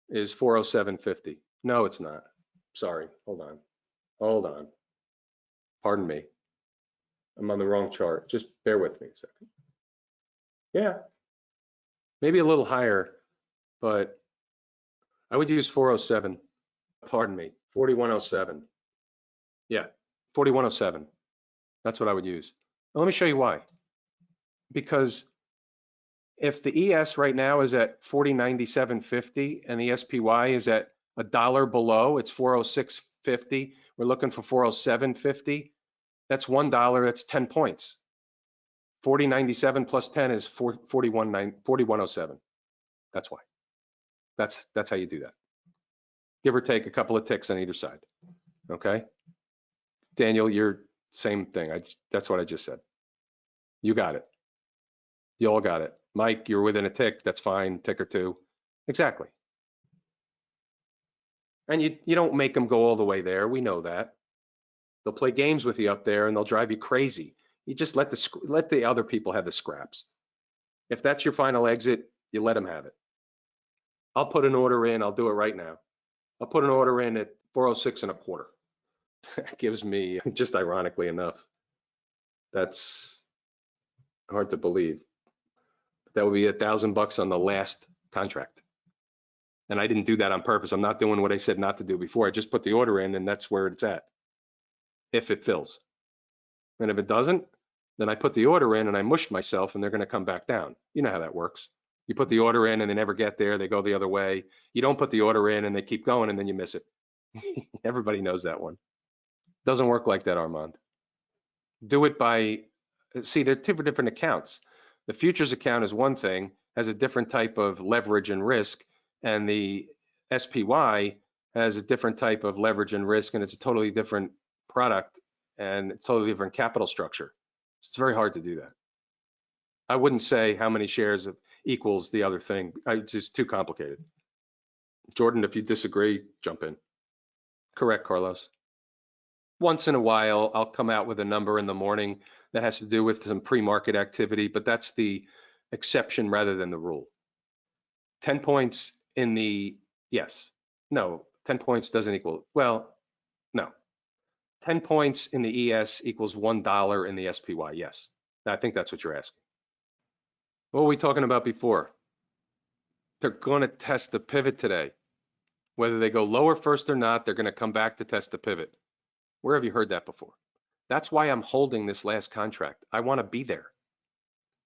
is 407.50. No, it's not. Sorry. Hold on. Hold on. Pardon me. I'm on the wrong chart. Just bear with me a second. Yeah. Maybe a little higher, but I would use 407. Pardon me. 4107. Yeah. 4107. That's what I would use. Now, let me show you why. Because if the ES right now is at 4097.50 and the SPY is at $1 below, it's 406.50. We're looking for 407.50. That's $1. That's 10 points. 4097 plus 10 is 4107. That's why. That's how you do that. Give or take a couple of ticks on either side. Okay. Daniel, you're same thing. That's what I just said. You got it. You all got it. Mike, you're within a tick. That's fine. Tick or 2. Exactly. And you don't make them go all the way there. We know that. They'll play games with you up there and they'll drive you crazy. You just let the other people have the scraps. If that's your final exit, you let them have it. I'll put an order in. I'll do it right now. I'll put an order in at 406 and a quarter. That gives me, just ironically enough, that's hard to believe. That would be $1,000 on the last contract. And I didn't do that on purpose. I'm not doing what I said not to do before. I just put the order in and that's where it's at, if it fills. And if it doesn't, then I put the order in and I mushed myself and they're going to come back down. You know how that works. You put the order in and they never get there. They go the other way. You don't put the order in and they keep going and then you miss it. Everybody knows that one. Doesn't work like that, Armand. Do it by, see, they're 2 different accounts. The futures account is one thing, has a different type of leverage and risk, and the SPY has a different type of leverage and risk, and it's a totally different product and it's totally different capital structure. It's very hard to do that. I wouldn't say how many shares equals the other thing. It's just too complicated. Jordan, if you disagree, jump in. Correct, Carlos. Once in a while, I'll come out with a number in the morning that has to do with some pre-market activity, but that's the exception rather than the rule. 10 points in the, yes, no, 10 points doesn't equal, well, no. 10 points in the ES equals $1 in the SPY, yes. I think that's what you're asking. What were we talking about before? They're going to test the pivot today. Whether they go lower first or not, they're going to come back to test the pivot. Where have you heard that before? That's why I'm holding this last contract. I want to be there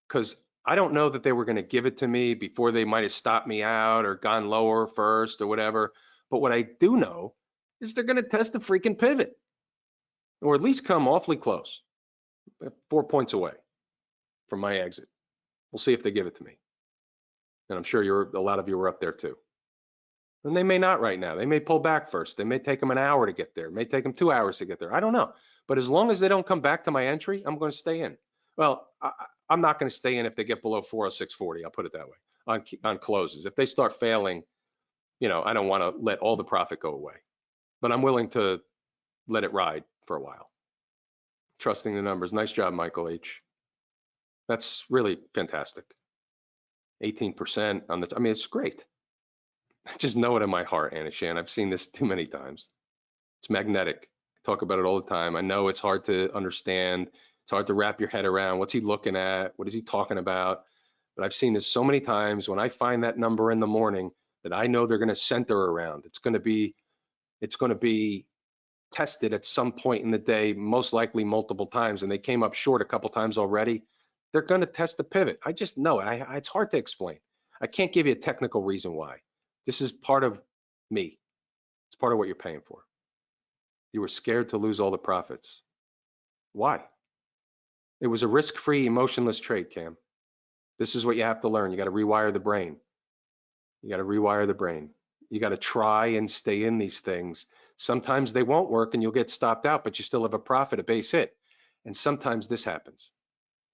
because I don't know that they were going to give it to me before they might have stopped me out or gone lower first or whatever. But what I do know is they're going to test the freaking pivot or at least come awfully close, 4 points away from my exit. We'll see if they give it to me. And I'm sure a lot of you are up there too. And they may not right now. They may pull back first. They may take them an hour to get there. It may take them 2 hours to get there. I don't know. But as long as they don't come back to my entry, I'm going to stay in. Well, I'm not going to stay in if they get below 406.40. I'll put it that way on closes. If they start failing, I don't want to let all the profit go away. But I'm willing to let it ride for a while. Trusting the numbers. Nice job, Michael H. That's really fantastic. 18% on the, I mean, it's great. I just know it in my heart, Anna Shan. I've seen this too many times. It's magnetic. I talk about it all the time. I know it's hard to understand. It's hard to wrap your head around. What's he looking at? What is he talking about? But I've seen this so many times when I find that number in the morning that I know they're going to center around. It's going to be tested at some point in the day, most likely multiple times, and they came up short a couple times already. They're going to test the pivot. I just know it. It's hard to explain. I can't give you a technical reason why. This is part of me. It's part of what you're paying for. You were scared to lose all the profits. Why? It was a risk-free, emotionless trade, Cam. This is what you have to learn. You got to rewire the brain. You got to rewire the brain. You got to try and stay in these things. Sometimes they won't work and you'll get stopped out, but you still have a profit, a base hit. And sometimes this happens.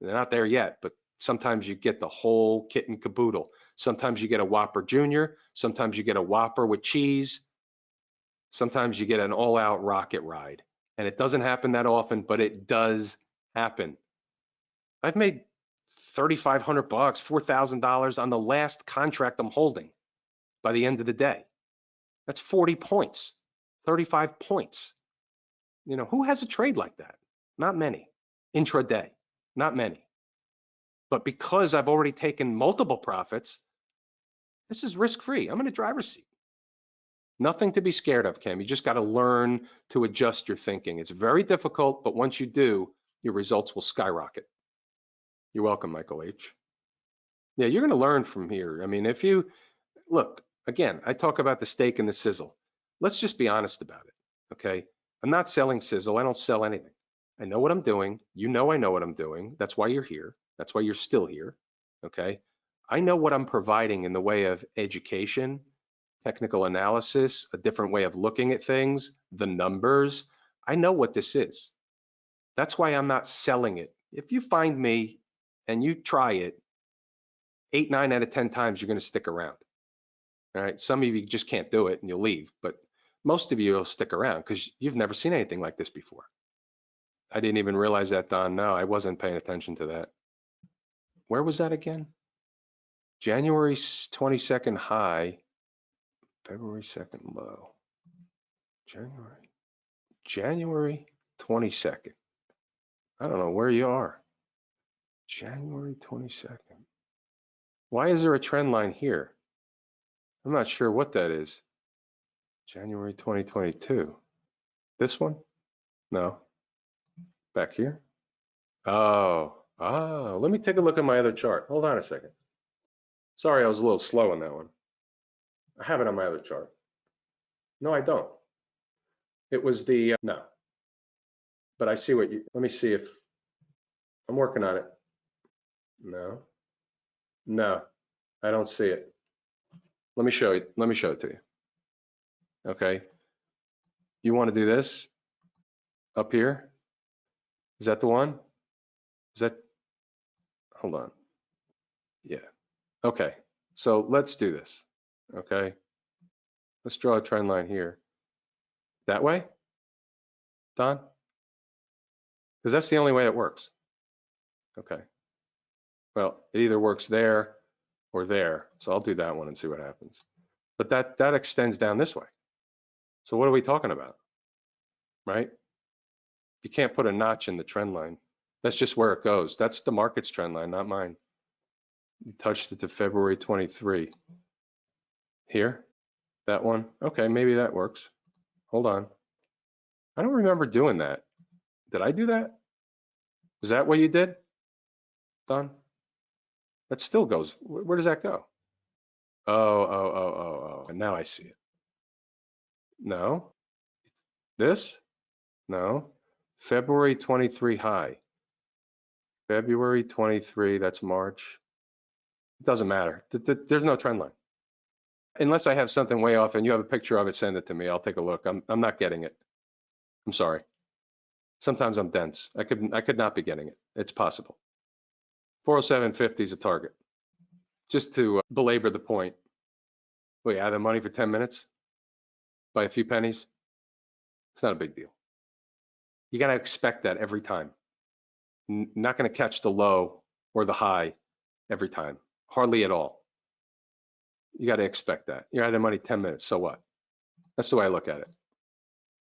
They're not there yet, but sometimes you get the whole kit and caboodle. Sometimes you get a Whopper Junior. Sometimes you get a Whopper with cheese. Sometimes you get an all-out rocket ride. And it doesn't happen that often, but it does happen. I've made $3,500, $4,000 on the last contract I'm holding by the end of the day. That's 40 points, 35 points. Who has a trade like that? Not many. Intraday, not many. But because I've already taken multiple profits, this is risk-free. I'm in a driver's seat. Nothing to be scared of, Cam. You just got to learn to adjust your thinking. It's very difficult, but once you do, your results will skyrocket. You're welcome, Michael H. Yeah, you're going to learn from here. I mean, if you look, again, I talk about the steak and the sizzle. Let's just be honest about it, okay? I'm not selling sizzle. I don't sell anything. I know what I'm doing. You know I know what I'm doing. That's why you're here. That's why you're still here, okay? I know what I'm providing in the way of education, technical analysis, a different way of looking at things, the numbers. I know what this is. That's why I'm not selling it. If you find me and you try it, 8, 9 out of 10 times, you're going to stick around. All right. Some of you just can't do it and you'll leave, but most of you will stick around because you've never seen anything like this before. I didn't even realize that, Don. No, I wasn't paying attention to that. Where was that again? January 22nd high, February 2nd low. January 22nd. I don't know where you are. January 22nd. Why is there a trend line here? I'm not sure what that is. January 2022. This one? No. Back here? Oh, let me take a look at my other chart. Hold on a second. Sorry, I was a little slow on that one. I have it on my other chart. No, I don't. It was the, no. But I see what you, let me see if, I'm working on it. No, I don't see it. Let me show it to you. Okay. You want to do this up here? Is that the one? Is that, hold on. Yeah. Okay. So let's do this. Okay. Let's draw a trend line here. That way? Don? Because that's the only way it works. Okay. Well, it either works there or there. So I'll do that one and see what happens. But that extends down this way. So what are we talking about? Right? You can't put a notch in the trend line. That's just where it goes. That's the market's trend line, not mine. You touched it to February 23. Here, that one. Okay, maybe that works. Hold on. I don't remember doing that. Did I do that? Is that what you did, Don? That still goes. Where does that go? Oh. And now I see it. No. This? No. February 23 high. February 23, that's March. It doesn't matter. There's no trend line. Unless I have something way off and you have a picture of it, send it to me. I'll take a look. I'm not getting it. I'm sorry. Sometimes I'm dense. I could not be getting it. It's possible. 407.50 is a target. Just to belabor the point. Wait, I have the money for 10 minutes? By a few pennies? It's not a big deal. You got to expect that every time. Not going to catch the low or the high every time. Hardly at all. You got to expect that. You're out of money 10 minutes. So what? That's the way I look at it.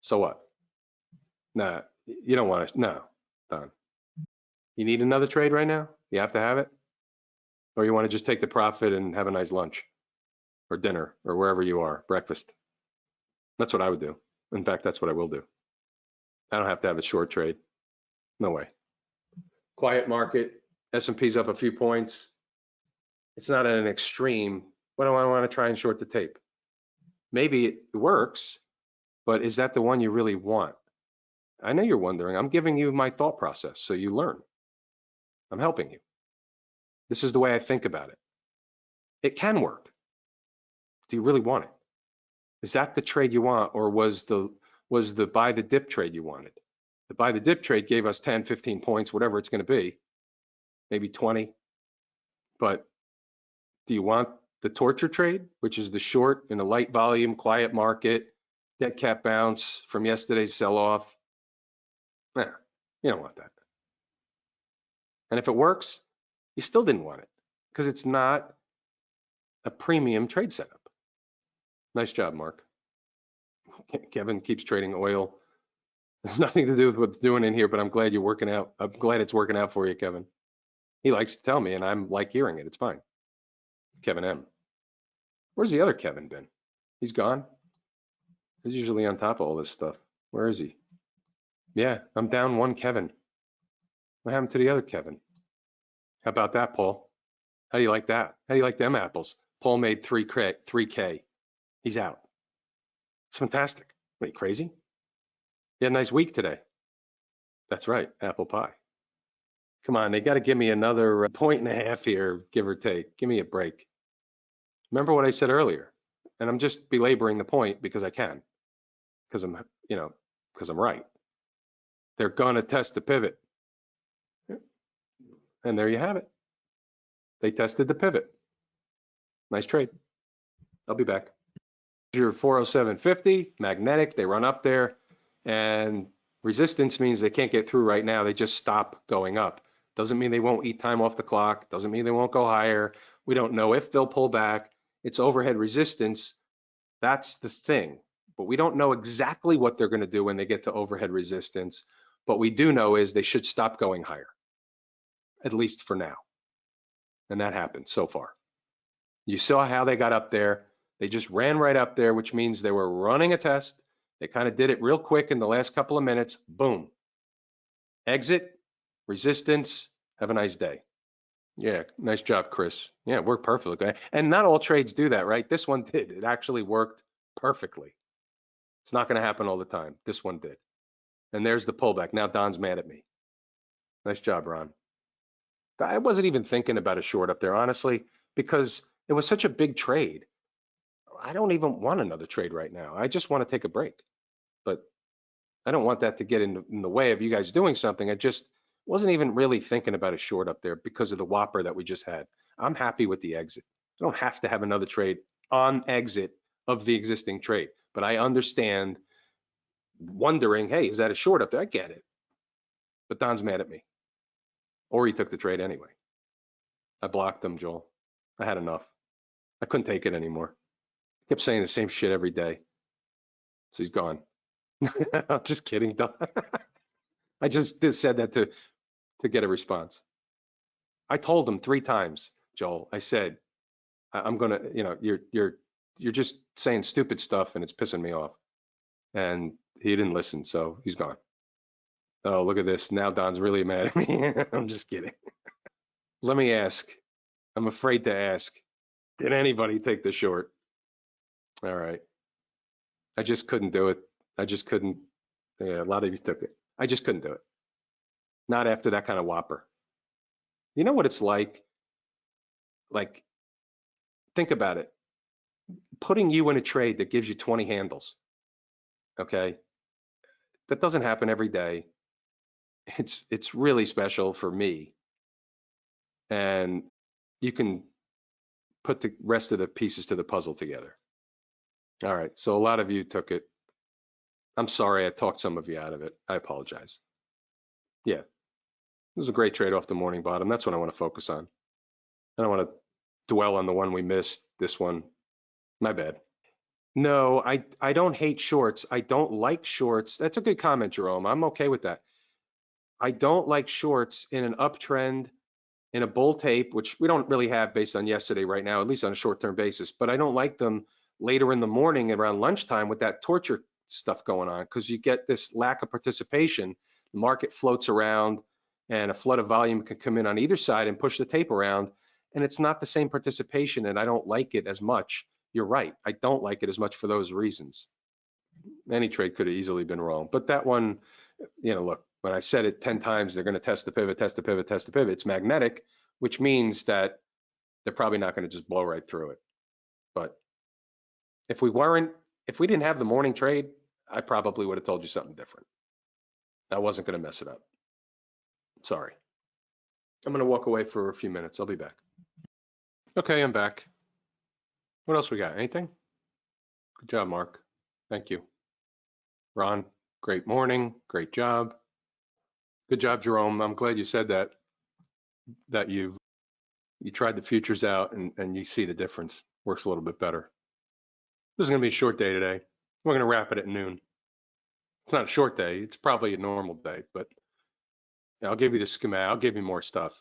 So what? Nah, you don't want to. No, Don. You need another trade right now? You have to have it? Or you want to just take the profit and have a nice lunch or dinner or wherever you are, breakfast? That's what I would do. In fact, that's what I will do. I don't have to have a short trade. No way. Quiet market. S&P's up a few points. It's not at an extreme. What do I want to try and short the tape? Maybe it works, but is that the one you really want? I know you're wondering. I'm giving you my thought process so you learn. I'm helping you. This is the way I think about it. It can work. Do you really want it? Is that the trade you want, or was the buy the dip trade you wanted? The buy the dip trade gave us 10, 15 points, whatever it's going to be, maybe 20. But do you want the torture trade, which is the short in a light volume, quiet market, dead cat bounce from yesterday's sell-off? Nah, you don't want that. And if it works, you still didn't want it because it's not a premium trade setup. Nice job, Mark. Kevin keeps trading oil. There's nothing to do with what's doing in here, but I'm glad you're working out. I'm glad it's working out for you, Kevin. He likes to tell me, and I'm like hearing it. It's fine. Kevin M. Where's the other Kevin been? He's gone. He's usually on top of all this stuff. Where is he? Yeah, I'm down one Kevin. What happened to the other Kevin? How about that, Paul? How do you like that? How do you like them apples? Paul made 3K. He's out. It's fantastic. What, are you crazy? You had a nice week today. That's right, apple pie. Come on, they got to give me another point and a half here, give or take. Give me a break. Remember what I said earlier, and I'm just belaboring the point because I can, because I'm, because I'm right. They're gonna test the pivot, and there you have it. They tested the pivot. Nice trade. I'll be back. Your 407.50 magnetic. They run up there, and resistance means they can't get through right now. They just stop going up. Doesn't mean they won't eat time off the clock. Doesn't mean they won't go higher. We don't know if they'll pull back. It's overhead resistance. That's the thing. But we don't know exactly what they're going to do when they get to overhead resistance. What we do know is they should stop going higher, at least for now. And that happened so far. You saw how they got up there. They just ran right up there, which means they were running a test. They kind of did it real quick in the last couple of minutes. Boom. Exit, resistance. Have a nice day. Yeah, nice job, Chris. Yeah, it worked perfectly. And not all trades do that, right? This one did. It actually worked perfectly. It's not going to happen all the time. This one did. And there's the pullback. Now Don's mad at me. Nice job, Ron. I wasn't even thinking about a short up there, honestly, because it was such a big trade. I don't even want another trade right now. I just want to take a break. But I don't want that to get in the way of you guys doing something. I just wasn't even really thinking about a short up there because of the whopper that we just had. I'm happy with the exit. I don't have to have another trade on exit of the existing trade, but I understand wondering, hey, is that a short up there? I get it. But Don's mad at me. Or he took the trade anyway. I blocked him, Joel. I had enough. I couldn't take it anymore. Kept saying the same shit every day. So he's gone. I'm just kidding, Don. I just said that to get a response. I told him 3 times, Joel. I said, I'm gonna, you're just saying stupid stuff and it's pissing me off. And he didn't listen, so he's gone. Oh, look at this. Now Don's really mad at me. I'm just kidding. Let me ask. I'm afraid to ask. Did anybody take the short? All right. I just couldn't do it. I just couldn't. Yeah, a lot of you took it. I just couldn't do it. Not after that kind of whopper. You know what it's like? Like, think about it. Putting you in a trade that gives you 20 handles. Okay. That doesn't happen every day. It's really special for me. And you can put the rest of the pieces to the puzzle together. All right. So a lot of you took it. I'm sorry I talked some of you out of it. I apologize. Yeah. It was a great trade off the morning bottom. That's what I want to focus on. I don't want to dwell on the one we missed. This one, my bad. No, I don't hate shorts. I don't like shorts. That's a good comment, Jerome. I'm okay with that. I don't like shorts in an uptrend, in a bull tape, which we don't really have based on yesterday right now, at least on a short-term basis. But I don't like them later in the morning around lunchtime with that torture stuff going on, because you get this lack of participation. The market floats around and a flood of volume can come in on either side and push the tape around. And it's not the same participation, and I don't like it as much. You're right. I don't like it as much for those reasons. Any trade could have easily been wrong. But that one, look, when I said it 10 times, they're going to test the pivot, test the pivot, test the pivot. It's magnetic, which means that they're probably not going to just blow right through it. But if we didn't have the morning trade, I probably would have told you something different. I wasn't going to mess it up. Sorry. I'm going to walk away for a few minutes. I'll be back. Okay, I'm back. What else we got? Anything? Good job, Mark. Thank you. Ron, great morning. Great job. Good job, Jerome. I'm glad you said that you tried the futures out and you see the difference. Works a little bit better. This is going to be a short day today. We're going to wrap it at noon. It's not a short day. It's probably a normal day, but I'll give you the schematic. I'll give you more stuff.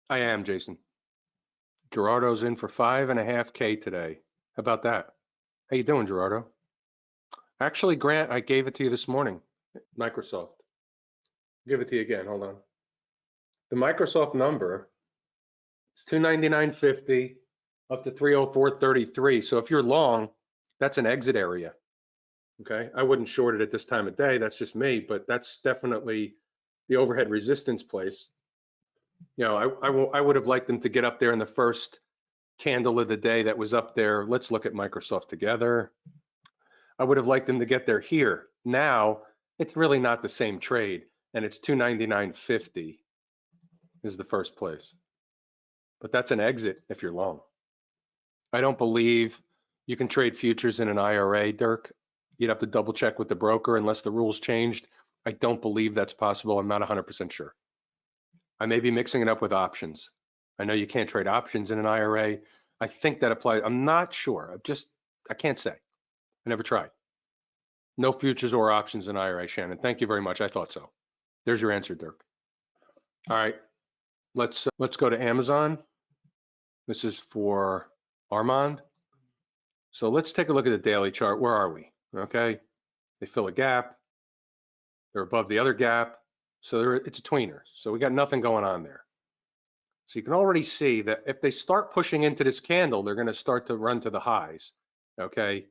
I am, Jason. Gerardo's in for 5.5K today. How about that? How you doing, Gerardo? Actually, Grant, I gave it to you this morning. Microsoft. I'll give it to you again. Hold on. The Microsoft number is 299.50 up to 304.33. So if you're long, that's an exit area. Okay, I wouldn't short it at this time of day. That's just me, but that's definitely the overhead resistance place. I would have liked them to get up there in the first candle of the day that was up there. Let's look at Microsoft together. I would have liked them to get there here. Now, it's really not the same trade, and it's 299.50 is the first place. But that's an exit if you're long. I don't believe you can trade futures in an IRA, Dirk. You'd have to double check with the broker unless the rules changed. I don't believe that's possible. I'm not 100% sure. I may be mixing it up with options. I know you can't trade options in an IRA. I think that applies. I'm not sure. I can't say. I never tried. No futures or options in IRA, Shannon. Thank you very much. I thought so. There's your answer, Dirk. All right, let's go to Amazon. This is for Armand. So let's take a look at the daily chart. Where are we? Okay, they fill a gap. They're above the other gap. So it's a tweener. So we got nothing going on there. So you can already see that if they start pushing into this candle, they're going to start to run to the highs. Okay,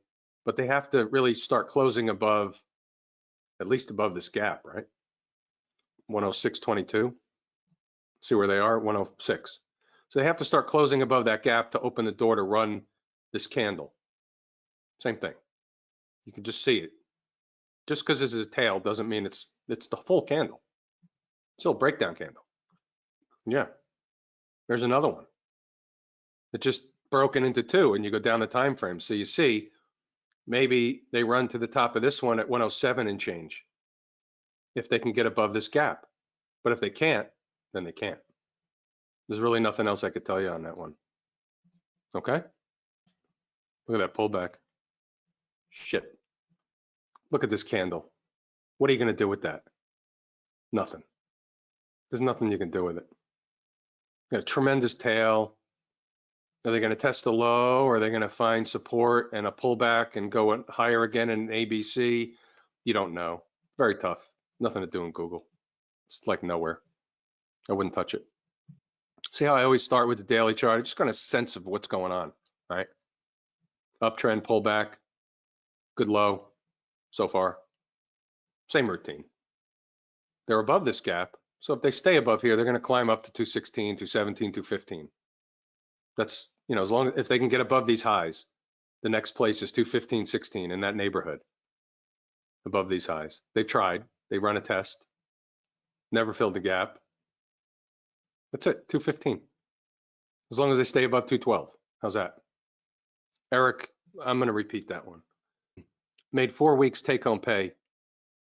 but they have to really start closing above, at least above this gap, right? 106.22. See where they are, 106. So they have to start closing above that gap to open the door to run this candle. Same thing. You can just see it. Just because this is a tail doesn't mean it's the full candle. It's still a breakdown candle. Yeah. There's another one. It just broken into two, and you go down the time frame. So you see maybe they run to the top of this one at 107 and change if they can get above this gap. But if they can't, then they can't. There's really nothing else I could tell you on that one. Okay? Look at that pullback. Shit. Look at this candle. What are you going to do with that? Nothing. There's nothing you can do with it. Got a tremendous tail. Are they going to test the low, or are they going to find support and a pullback and go higher again in ABC? You don't know. Very tough. Nothing to do in Google. It's like nowhere. I wouldn't touch it. See how I always start with the daily chart? I just got a sense of what's going on, right? Uptrend, pullback, good low so far. Same routine. They're above this gap. So if they stay above here, they're going to climb up to 216, 217, 215. That's, as long as if they can get above these highs, the next place is 215, 16 in that neighborhood above these highs. They've tried. They run a test. Never filled the gap. That's it, 215. As long as they stay above 212. How's that? Eric, I'm going to repeat that one. Made 4 weeks take-home pay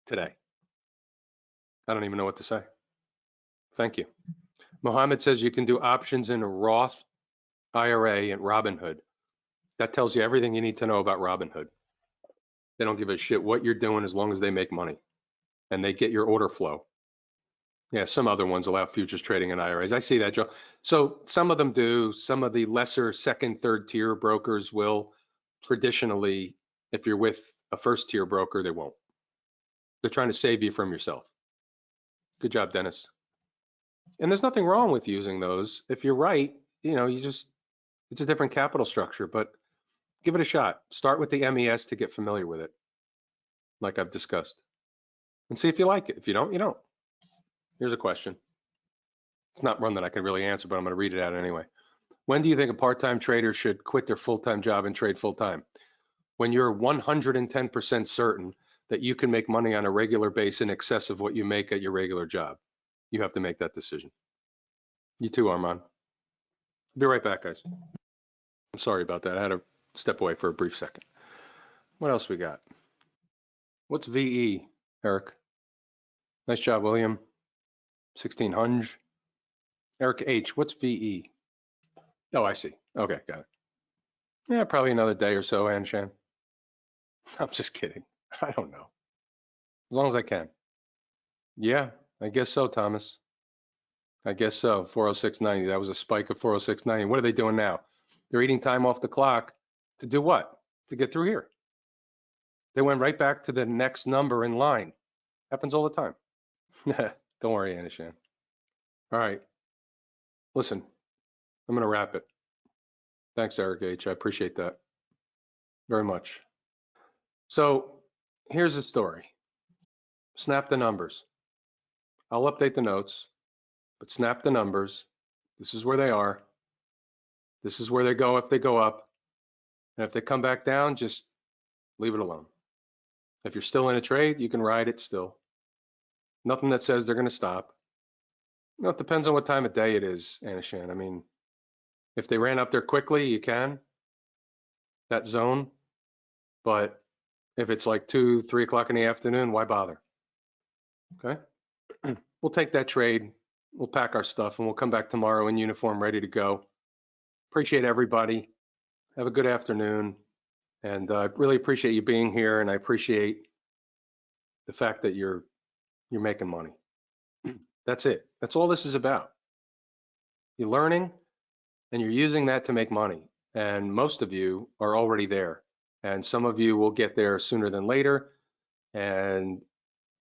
today. I don't even know what to say. Thank you. Mohammed says you can do options in a Roth IRA and Robinhood. That tells you everything you need to know about Robinhood. They don't give a shit what you're doing as long as they make money and they get your order flow. Yeah, some other ones allow futures trading in IRAs. I see that, Joe. So some of them do. Some of the lesser second, third tier brokers will traditionally, if you're with a first tier broker, they won't. They're trying to save you from yourself. Good job, Dennis. And there's nothing wrong with using those. If you're right, it's a different capital structure, but give it a shot. Start with the MES to get familiar with it, like I've discussed, and see if you like it. If you don't, you don't. Here's a question. It's not one that I can really answer, but I'm going to read it out anyway. When do you think a part-time trader should quit their full-time job and trade full-time? When you're 110% certain that you can make money on a regular basis in excess of what you make at your regular job. You have to make that decision. You too, Armand. Be right back, guys. I'm sorry about that. I had to step away for a brief second. What else we got? What's VE, Eric? Nice job, William. 1600. Eric H, what's VE? Oh, I see. Okay, got it. Yeah, probably another day or so, Anshan. I'm just kidding. I don't know. As long as I can. Yeah, I guess so, Thomas. I guess so. 406.90. That was a spike of 406.90. What are they doing now? They're eating time off the clock to do what? To get through here. They went right back to the next number in line. Happens all the time. Don't worry, Anishan. All right. Listen, I'm going to wrap it. Thanks, Eric H. I appreciate that very much. So here's the story. Snap the numbers. I'll update the notes, but snap the numbers. This is where they are. This is where they go if they go up. And if they come back down, just leave it alone. If you're still in a trade, you can ride it still. Nothing that says they're going to stop. It depends on what time of day it is, Anishan. I mean, if they ran up there quickly, you can, that zone. But if it's like 2, 3 o'clock in the afternoon, why bother? Okay. We'll take that trade. We'll pack our stuff and we'll come back tomorrow in uniform, ready to go. Appreciate everybody. Have a good afternoon. And I really appreciate you being here. And I appreciate the fact that you're making money. That's it. That's all this is about. You're learning and you're using that to make money. And most of you are already there. And some of you will get there sooner than later. And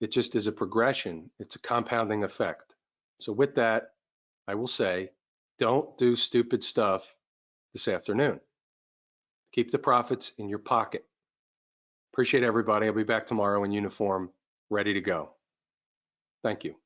it just is a progression. It's a compounding effect. So with that, I will say, don't do stupid stuff this afternoon. Keep the profits in your pocket. Appreciate everybody. I'll be back tomorrow in uniform, ready to go. Thank you.